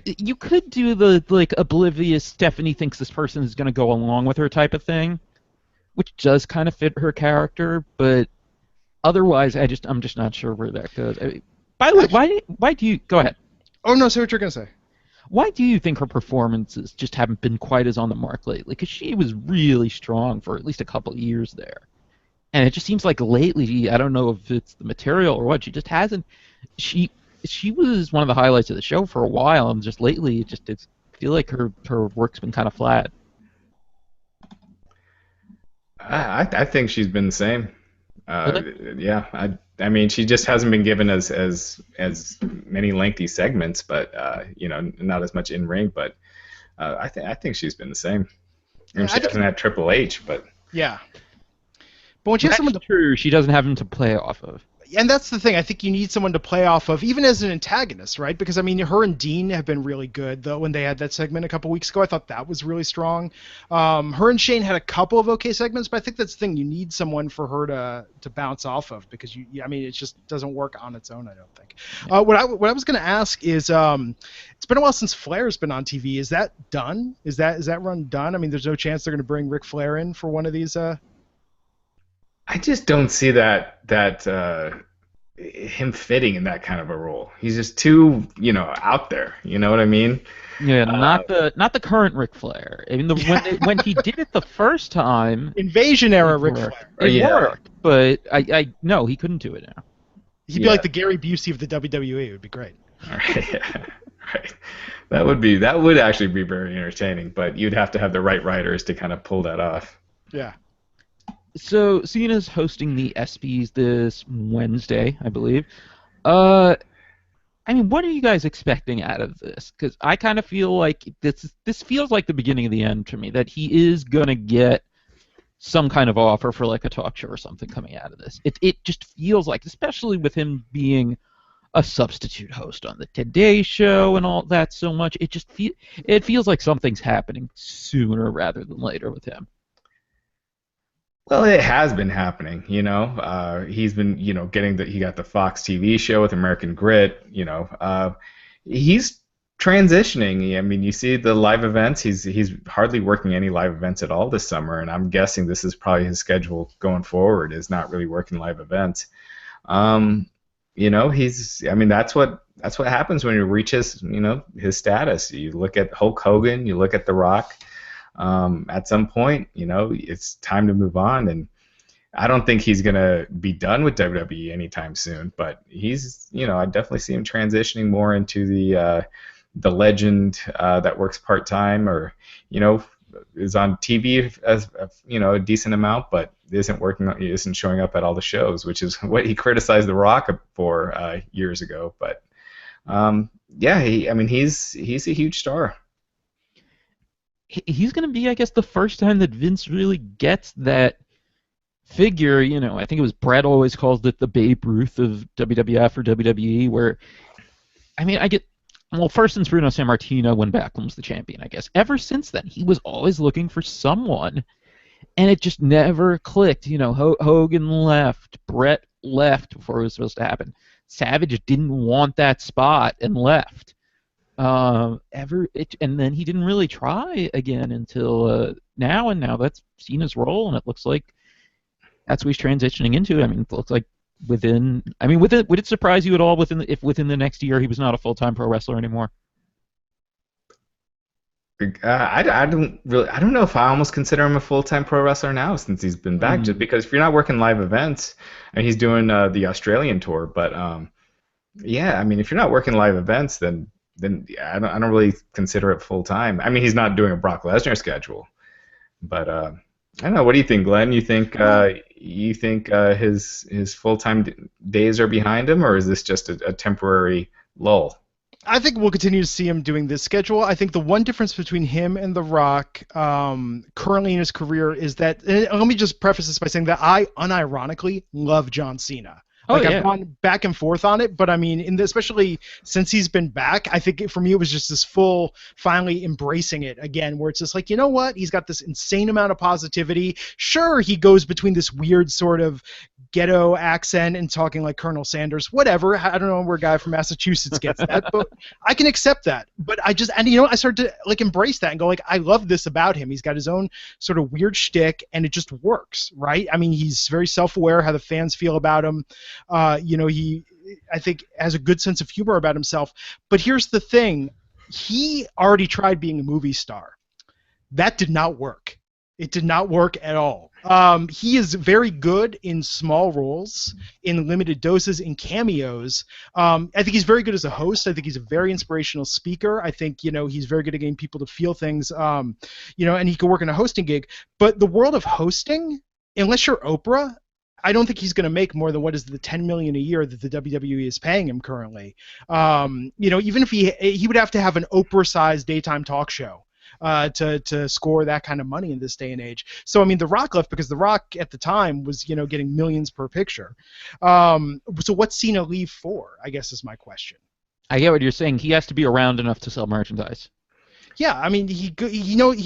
you could do the, like, oblivious Stephanie thinks this person is going to go along with her type of thing, which does kind of fit her character, but otherwise, I'm just not sure where that goes. I mean, by the way, why do you... Go ahead. Oh, no, say what you're going to say. Why do you think her performances just haven't been quite as on the mark lately? Because she was really strong for at least a couple of years there. And it just seems like lately, I don't know if it's the material or what, she just hasn't... She was one of the highlights of the show for a while, and just lately, I feel like her work's been kind of flat. I think she's been the same. Really? Yeah, I mean, she just hasn't been given as many lengthy segments, but not as much in ring. But I think she's been the same. And she doesn't have Triple H, but yeah. But when she has someone true, she doesn't have him to play off of. and that's the thing. I think you need someone to play off of, even as an antagonist, right? Because I mean, her and Dean have been really good. Though when they had that segment a couple weeks ago, I thought that was really strong. Her and Shane had a couple of okay segments, but I think that's the thing. You need someone for her to bounce off of, because I mean, it just doesn't work on its own, I don't think. What I was going to ask is, it's been a while since Flair's been on TV. Is that done? Is that run done? I mean, there's no chance they're going to bring Ric Flair in for one of these. I just don't see that him fitting in that kind of a role. He's just too, out there. You know what I mean? Yeah, not the current Ric Flair. I mean, when he did it the first time, Invasion era Ric Flair. It worked, but I no, he couldn't do it now. He'd be like the Gary Busey of the WWE. It would be great. All right, yeah, right. That would actually be very entertaining, but you'd have to have the right writers to kind of pull that off. Yeah. So Cena's hosting the ESPYs this Wednesday, I believe. I mean, what are you guys expecting out of this? Because I kind of feel like this feels like the beginning of the end to me. That he is gonna get some kind of offer for like a talk show or something coming out of this. It just feels like, especially with him being a substitute host on the Today Show and all that so much, it feels like something's happening sooner rather than later with him. Well, it has been happening, He's been, he got the Fox TV show with American Grit, He's transitioning. I mean, you see the live events. He's hardly working any live events at all this summer, and I'm guessing this is probably his schedule going forward, is not really working live events. That's what happens when you reach his status. You look at Hulk Hogan, you look at The Rock. At some point, it's time to move on, and I don't think he's gonna be done with WWE anytime soon. But he's, I definitely see him transitioning more into the legend that works part time, or is on TV as a decent amount, but isn't showing up at all the shows, which is what he criticized The Rock for years ago. But he's a huge star. He's going to be, I guess, the first time that Vince really gets that figure. I think it was Brett always calls it the Babe Ruth of WWF or WWE, where, I mean, first since Bruno Sammartino when Backlund was the champion, I guess. Ever since then, he was always looking for someone, and it just never clicked. Hogan left, Brett left before it was supposed to happen. Savage didn't want that spot and left. And then he didn't really try again until now, and now that's Cena's role, and it looks like that's what he's transitioning into. I mean, it looks like would it surprise you at all if within the next year he was not a full-time pro wrestler anymore? I don't know if I almost consider him a full-time pro wrestler now since he's been back, just because if you're not working live events, and he's doing the Australian tour, but if you're not working live events, then I don't really consider it full time. I mean, he's not doing a Brock Lesnar schedule, but I don't know. What do you think, Glenn? You think his full time days are behind him, or is this just a temporary lull? I think we'll continue to see him doing this schedule. I think the one difference between him and The Rock currently in his career is that, let me just preface this by saying that I unironically love John Cena. I've gone back and forth on it, but I mean, especially since he's been back, I think for me it was just this full, finally embracing it again, where it's just like, you know what? He's got this insane amount of positivity. Sure, he goes between this weird sort of ghetto accent and talking like Colonel Sanders, whatever. I don't know where a guy from Massachusetts gets that, but I can accept that. But I started to like embrace that and go like, I love this about him. He's got his own sort of weird shtick, and it just works, right? I mean, he's very self-aware how the fans feel about him. He, I think, has a good sense of humor about himself. But here's the thing. He already tried being a movie star. That did not work. It did not work at all. He is very good in small roles, in limited doses, in cameos. I think he's very good as a host. I think he's a very inspirational speaker. I think, he's very good at getting people to feel things, and he can work in a hosting gig. But the world of hosting, unless you're Oprah, I don't think he's going to make more than what is the $10 million a year that the WWE is paying him currently. Even if he would have to have an Oprah-sized daytime talk show. to score that kind of money in this day and age. So I mean, The Rock left because The Rock at the time was getting millions per picture. So what's Cena leave for? I guess is my question. I get what you're saying. He has to be around enough to sell merchandise. Yeah, I mean, he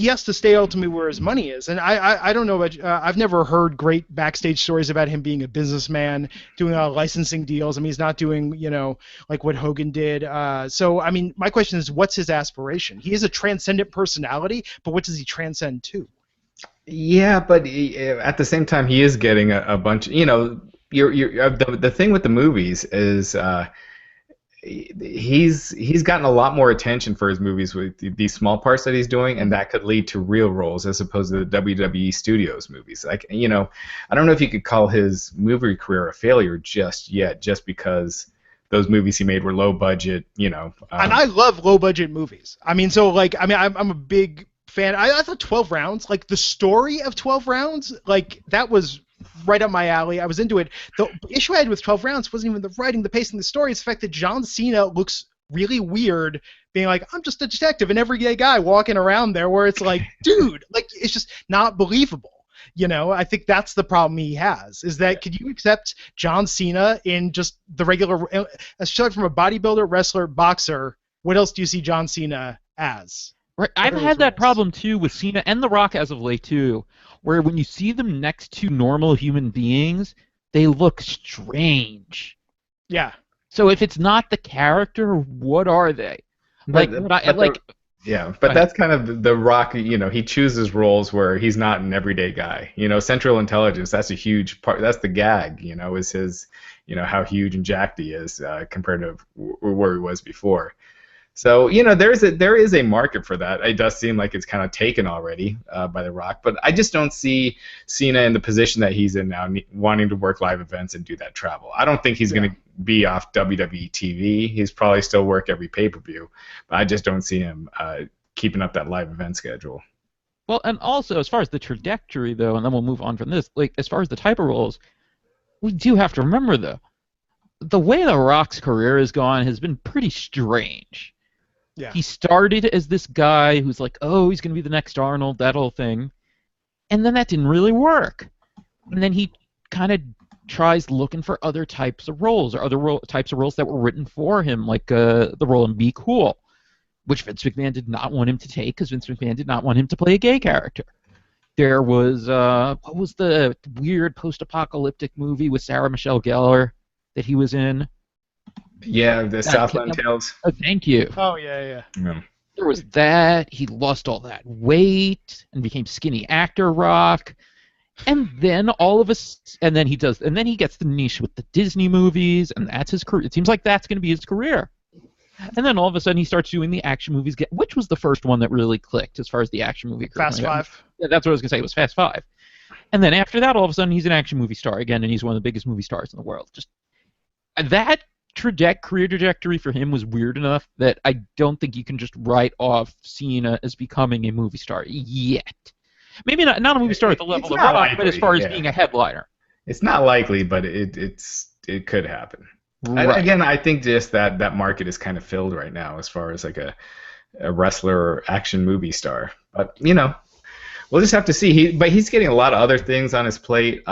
has to stay ultimately where his money is, and I don't know about I've never heard great backstage stories about him being a businessman, doing licensing deals. I mean, he's not doing like what Hogan did. So I mean, my question is, what's his aspiration? He is a transcendent personality, but what does he transcend to? Yeah, but at the same time, he is getting a bunch. The thing with the movies is. He's gotten a lot more attention for his movies with these small parts that he's doing, and that could lead to real roles as opposed to the WWE Studios movies. Like, I don't know if you could call his movie career a failure just yet, just because those movies he made were low budget. And I love low budget movies. I mean, I'm a big fan. I thought 12 Rounds, like the story of 12 Rounds, like that was right up my alley. I was into it. The issue I had with 12 Rounds wasn't even the writing, the pacing, the story. It's the fact that John Cena looks really weird being like, I'm just a detective, an everyday guy walking around there, where it's like, dude, like, it's just not believable. I think that's the problem he has, is that could you accept John Cena in just the regular, aside from a bodybuilder, wrestler, boxer, what else do you see John Cena as? Right. I've had that problem too with Cena and The Rock as of late too, where when you see them next to normal human beings, they look strange. Yeah. So if it's not the character, what are they? That's kind of the Rock. He chooses roles where he's not an everyday guy. Central Intelligence. That's a huge part. That's the gag. Is his, how huge and jacked he is compared to where he was before. So there is a market for that. It does seem like it's kind of taken already by The Rock, but I just don't see Cena in the position that he's in now, wanting to work live events and do that travel. I don't think he's going to be off WWE TV. He's probably still work every pay-per-view, but I just don't see him keeping up that live event schedule. Well, and also as far as the trajectory though, and then we'll move on from this. Like as far as the type of roles, we do have to remember though, the way The Rock's career has gone has been pretty strange. Yeah. He started as this guy who's like, oh, he's going to be the next Arnold, that whole thing. And then that didn't really work. And then he kind of tries looking for other types of roles, or other types of roles that were written for him, like the role in Be Cool, which Vince McMahon did not want him to take because Vince McMahon did not want him to play a gay character. There was, what was the weird post-apocalyptic movie with Sarah Michelle Gellar that he was in? Yeah, the Southland Tales. Oh, thank you. Oh, yeah. There was that. He lost all that weight and became skinny actor Rock. And then and then he gets the niche with the Disney movies, and that's his career. It seems like that's going to be his career. And then all of a sudden he starts doing the action movies. Which was the first one that really clicked as far as the action movie career? Fast Five. Yeah, that's what I was going to say. It was Fast Five. And then after that, all of a sudden he's an action movie star again, and he's one of the biggest movie stars in the world. Just that career trajectory for him was weird enough that I don't think you can just write off Cena as becoming a movie star yet. Maybe not a movie star at the level of Rock, but as far as being a headliner. It's not likely, but it could happen. Right. Again, I think just that market is kind of filled right now as far as like a wrestler or action movie star. But we'll just have to see. But he's getting a lot of other things on his plate.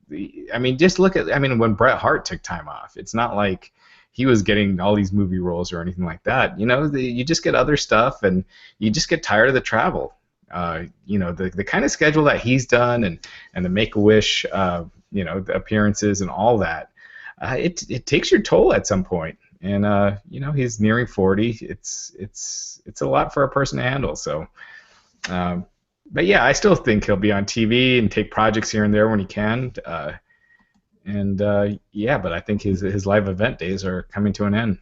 Just look at when Bret Hart took time off. It's not like he was getting all these movie roles or anything like that. You just get other stuff, and you just get tired of the travel. The kind of schedule that he's done, and the Make-A-Wish, the appearances and all that. It takes your toll at some point, and he's nearing 40. It's a lot for a person to handle. So. But yeah, I still think he'll be on TV and take projects here and there when he can. But I think his live event days are coming to an end.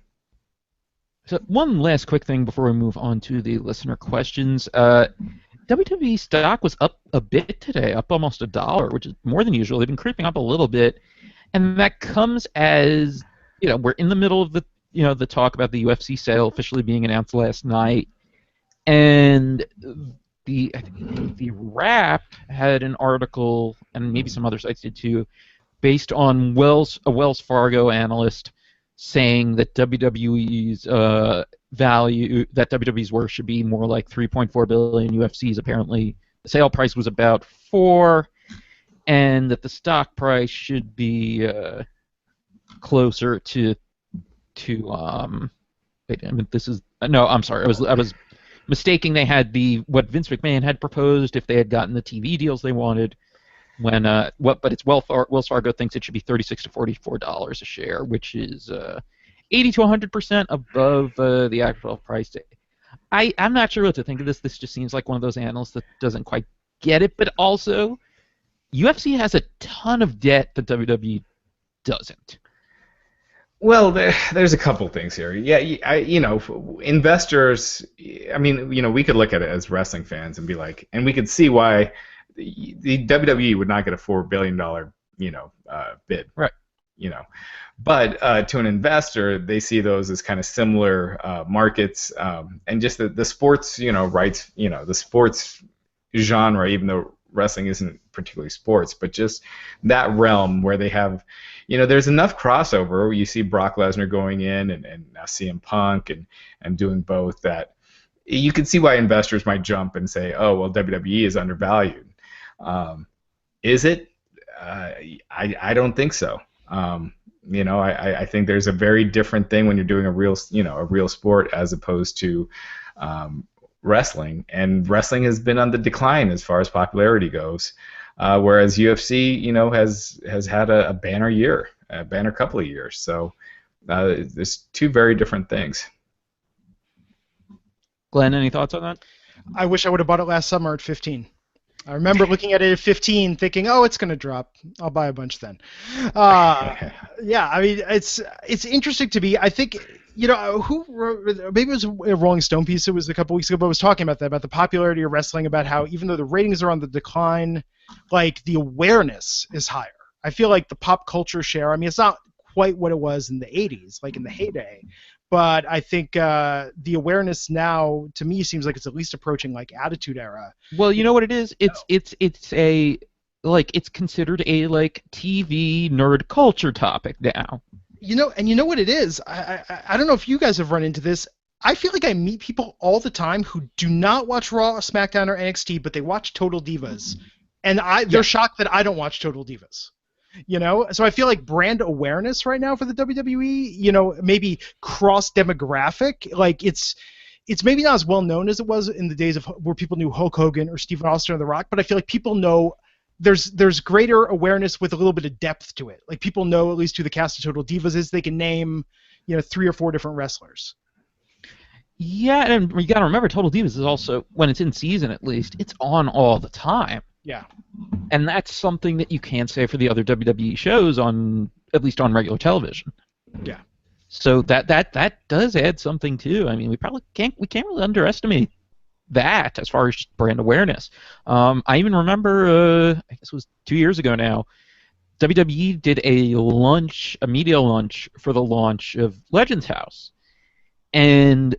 So one last quick thing before we move on to the listener questions. WWE stock was up a bit today, up almost $1, which is more than usual. They've been creeping up a little bit, and that comes as we're in the middle of the talk about the UFC sale officially being announced last night, and I think the Wrap had an article, and maybe some other sites did too, based on a Wells Fargo analyst saying that WWE's that WWE's worth should be more like 3.4 billion. UFC's apparently the sale price was about 4, and that the stock price should be closer to wait, I mean, this is no, I'm sorry, I was mistaking. They had what Vince McMahon had proposed if they had gotten the TV deals they wanted. But it's Wells Fargo thinks it should be $36 to $44 a share, which is 80 to 100% above the actual price. I'm not sure what to think of this. This just seems like one of those analysts that doesn't quite get it. But also, UFC has a ton of debt that WWE doesn't. Well, there's a couple things here. Yeah, investors. I mean, we could look at it as wrestling fans and be like, and we could see why the WWE would not get a $4 billion, bid. Right. But to an investor, they see those as kind of similar markets, and just the sports, rights, the sports genre, even though wrestling isn't particularly sports, but just that realm where they have, there's enough crossover. You see Brock Lesnar going in and now CM Punk and doing both, that you can see why investors might jump and say, oh, well, WWE is undervalued. Is it? I don't think so. I think there's a very different thing when you're doing a real sport as opposed to wrestling, and wrestling has been on the decline as far as popularity goes, whereas UFC, has had a banner couple of years. So there's two very different things. Glenn, any thoughts on that? I wish I would have bought it last summer at 15. I remember looking at it at 15, thinking, "Oh, it's going to drop. I'll buy a bunch then." Yeah, I mean, it's interesting to me. I think who wrote, maybe it was a Rolling Stone piece. It was a couple weeks ago, but was talking about that, about the popularity of wrestling, about how even though the ratings are on the decline, like the awareness is higher. I feel like the pop culture share. I mean, it's not quite what it was in the 80s, like in the heyday. But I think the awareness now, to me, seems like it's at least approaching like Attitude Era. Well, you know what it is? It's considered a like TV nerd culture topic now. You know what it is? I don't know if you guys have run into this. I feel like I meet people all the time who do not watch Raw, SmackDown, or NXT, but they watch Total Divas, and they're shocked that I don't watch Total Divas. So I feel like brand awareness right now for the WWE, maybe cross demographic, like it's maybe not as well known as it was in the days of where people knew Hulk Hogan or Steve Austin or The Rock, but I feel like people know there's greater awareness with a little bit of depth to it. Like people know at least who the cast of Total Divas is. They can name 3 or 4 different wrestlers. Yeah, and you got to remember, Total Divas is also, when it's in season at least, it's on all the time. Yeah. And that's something that you can't say for the other WWE shows at least on regular television. Yeah. So that does add something too. I mean, we can't really underestimate that as far as brand awareness. I even remember, I guess it was 2 years ago now, WWE did a media lunch for the launch of Legends House. And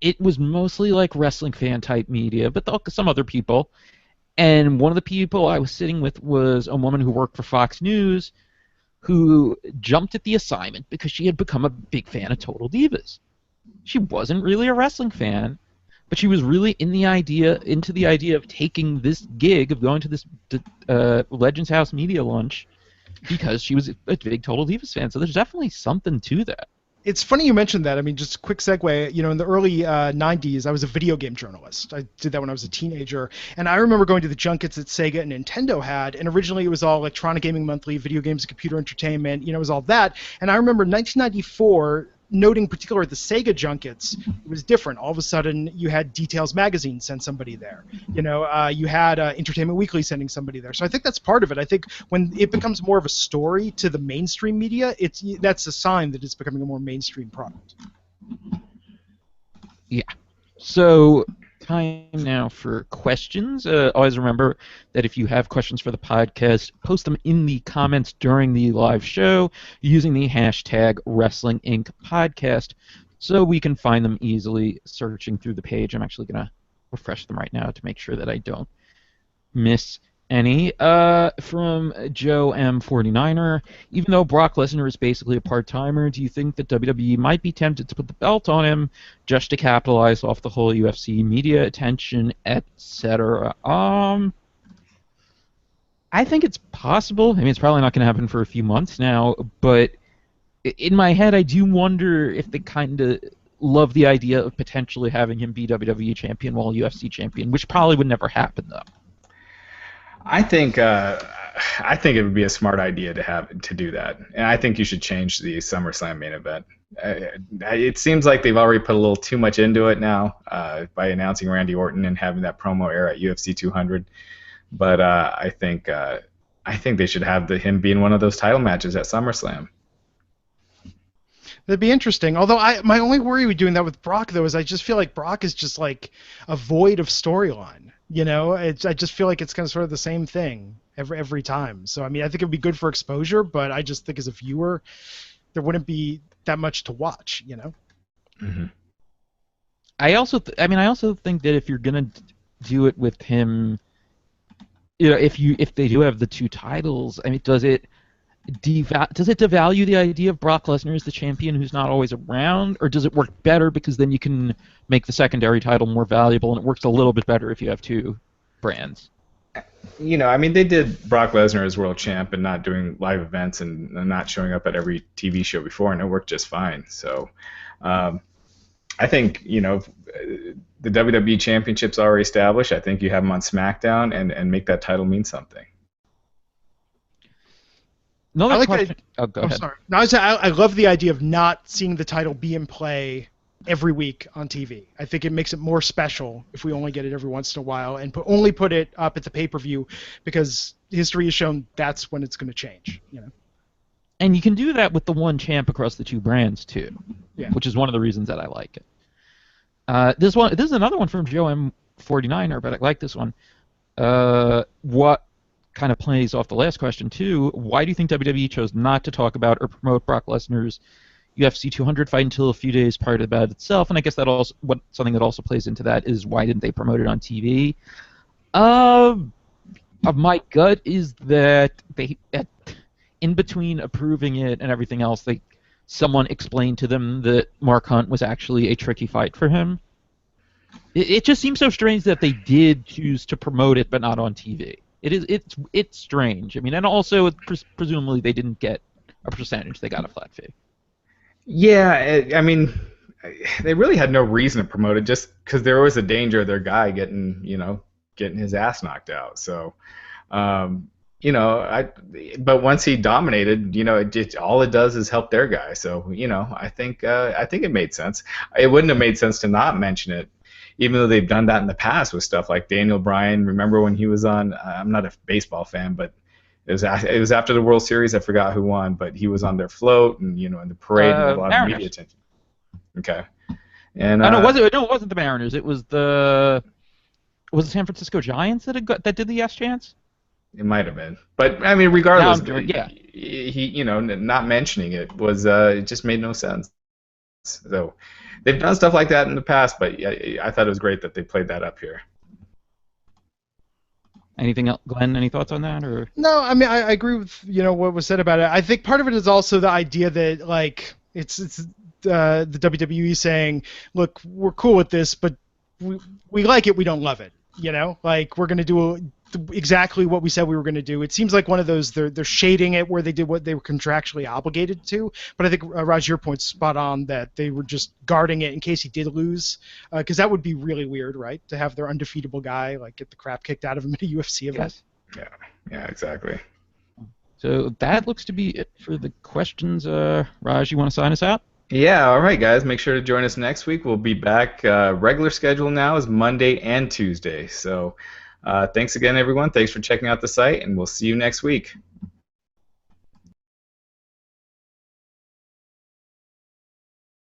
it was mostly like wrestling fan type media, but some other people. And one of the people I was sitting with was a woman who worked for Fox News who jumped at the assignment because she had become a big fan of Total Divas. She wasn't really a wrestling fan, but she was really into the idea of taking this gig of going to this Legends House media lunch because she was a big Total Divas fan. So there's definitely something to that. It's funny you mentioned that. I mean, just a quick segue. In the early 90s, I was a video game journalist. I did that when I was a teenager. And I remember going to the junkets that Sega and Nintendo had. And originally it was all Electronic Gaming Monthly, video games, computer entertainment. It was all that. And I remember 1994, noting particularly at the Sega junkets, it was different. All of a sudden, you had Details Magazine send somebody there. You had Entertainment Weekly sending somebody there. So I think that's part of it. I think when it becomes more of a story to the mainstream media, that's a sign that it's becoming a more mainstream product. Yeah. So time now for questions. Always remember that if you have questions for the podcast, post them in the comments during the live show using the hashtag Wrestling Inc. Podcast so we can find them easily searching through the page. I'm actually going to refresh them right now to make sure that I don't miss Any. From Joe M49er, even though Brock Lesnar is basically a part-timer, do you think that WWE might be tempted to put the belt on him just to capitalize off the whole UFC media attention, etc.? I think it's possible. I mean, it's probably not going to happen for a few months now, but in my head, I do wonder if they kind of love the idea of potentially having him be WWE champion while UFC champion, which probably would never happen, though. I think it would be a smart idea to do that, and I think you should change the SummerSlam main event. It seems like they've already put a little too much into it now by announcing Randy Orton and having that promo air at UFC 200. But I think they should have him be in one of those title matches at SummerSlam. That'd be interesting. Although my only worry with doing that with Brock, though, is I just feel like Brock is just like a void of storyline. You know, I just feel like it's kind of sort of the same thing every time. So I mean, I think it'd be good for exposure, but I just think as a viewer, there wouldn't be that much to watch. You know. Mm-hmm. I also think that if you're gonna do it with him, you know, if they do have the two titles, I mean, does it devalue the idea of Brock Lesnar as the champion who's not always around, or does it work better because then you can make the secondary title more valuable, and it works a little bit better if you have two brands? You know, I mean, they did Brock Lesnar as world champ and not doing live events and not showing up at every TV show before, and it worked just fine. So I think, you know, the WWE Championship's already established. I think you have him on SmackDown and make that title mean something. No, I like question. Go ahead. Sorry. No, I love the idea of not seeing the title be in play every week on TV. I think it makes it more special if we only get it every once in a while and only put it up at the pay-per-view, because history has shown that's when it's going to change. You know. And you can do that with the one champ across the two brands too, yeah. Which is one of the reasons that I like it. This is another one from Joe M49er, but I like this one. What kind of plays off the last question too? Why do you think WWE chose not to talk about or promote Brock Lesnar's UFC 200 fight until a few days prior to the bout itself? And I guess that also something that also plays into that is why didn't they promote it on TV? My gut is that they, in between approving it and everything else, someone explained to them that Mark Hunt was actually a tricky fight for him. It just seems so strange that they did choose to promote it but not on TV. It's strange. I mean, and also presumably they didn't get a percentage; they got a flat fee. Yeah, I mean, they really had no reason to promote it, just because there was a danger of their guy getting his ass knocked out. So, you know, but once he dominated, you know, all it does is help their guy. So, you know, I think it made sense. It wouldn't have made sense to not mention it, even though they've done that in the past with stuff like Daniel Bryan. Remember when he was on? I'm not a baseball fan, but it was after the World Series. I forgot who won, but he was on their float and, you know, in the parade and a lot of media attention. Okay. And no, it wasn't the Mariners. It was the San Francisco Giants that did the Yes Chance. It might have been, but I mean, regardless, yeah, he, you know, not mentioning it was it just made no sense. So they've done stuff like that in the past, but I thought it was great that they played that up here. Anything else, Glenn? Any thoughts on that? Or no, I mean, I agree with what was said about it. I think part of it is also the idea that like it's the WWE saying, look, we're cool with this, but we like it, we don't love it. You know, like we're gonna do exactly what we said we were going to do. It seems like one of those they're shading it where they did what they were contractually obligated to. But I think Raj, your point's spot on that they were just guarding it in case he did lose, because that would be really weird, right? To have their undefeatable guy like get the crap kicked out of him at a UFC event. Yes. Yeah, exactly. So that looks to be it for the questions. Raj, you want to sign us out? Yeah, all right, guys. Make sure to join us next week. We'll be back. Regular schedule now is Monday and Tuesday. So thanks again, everyone. Thanks for checking out the site, and we'll see you next week.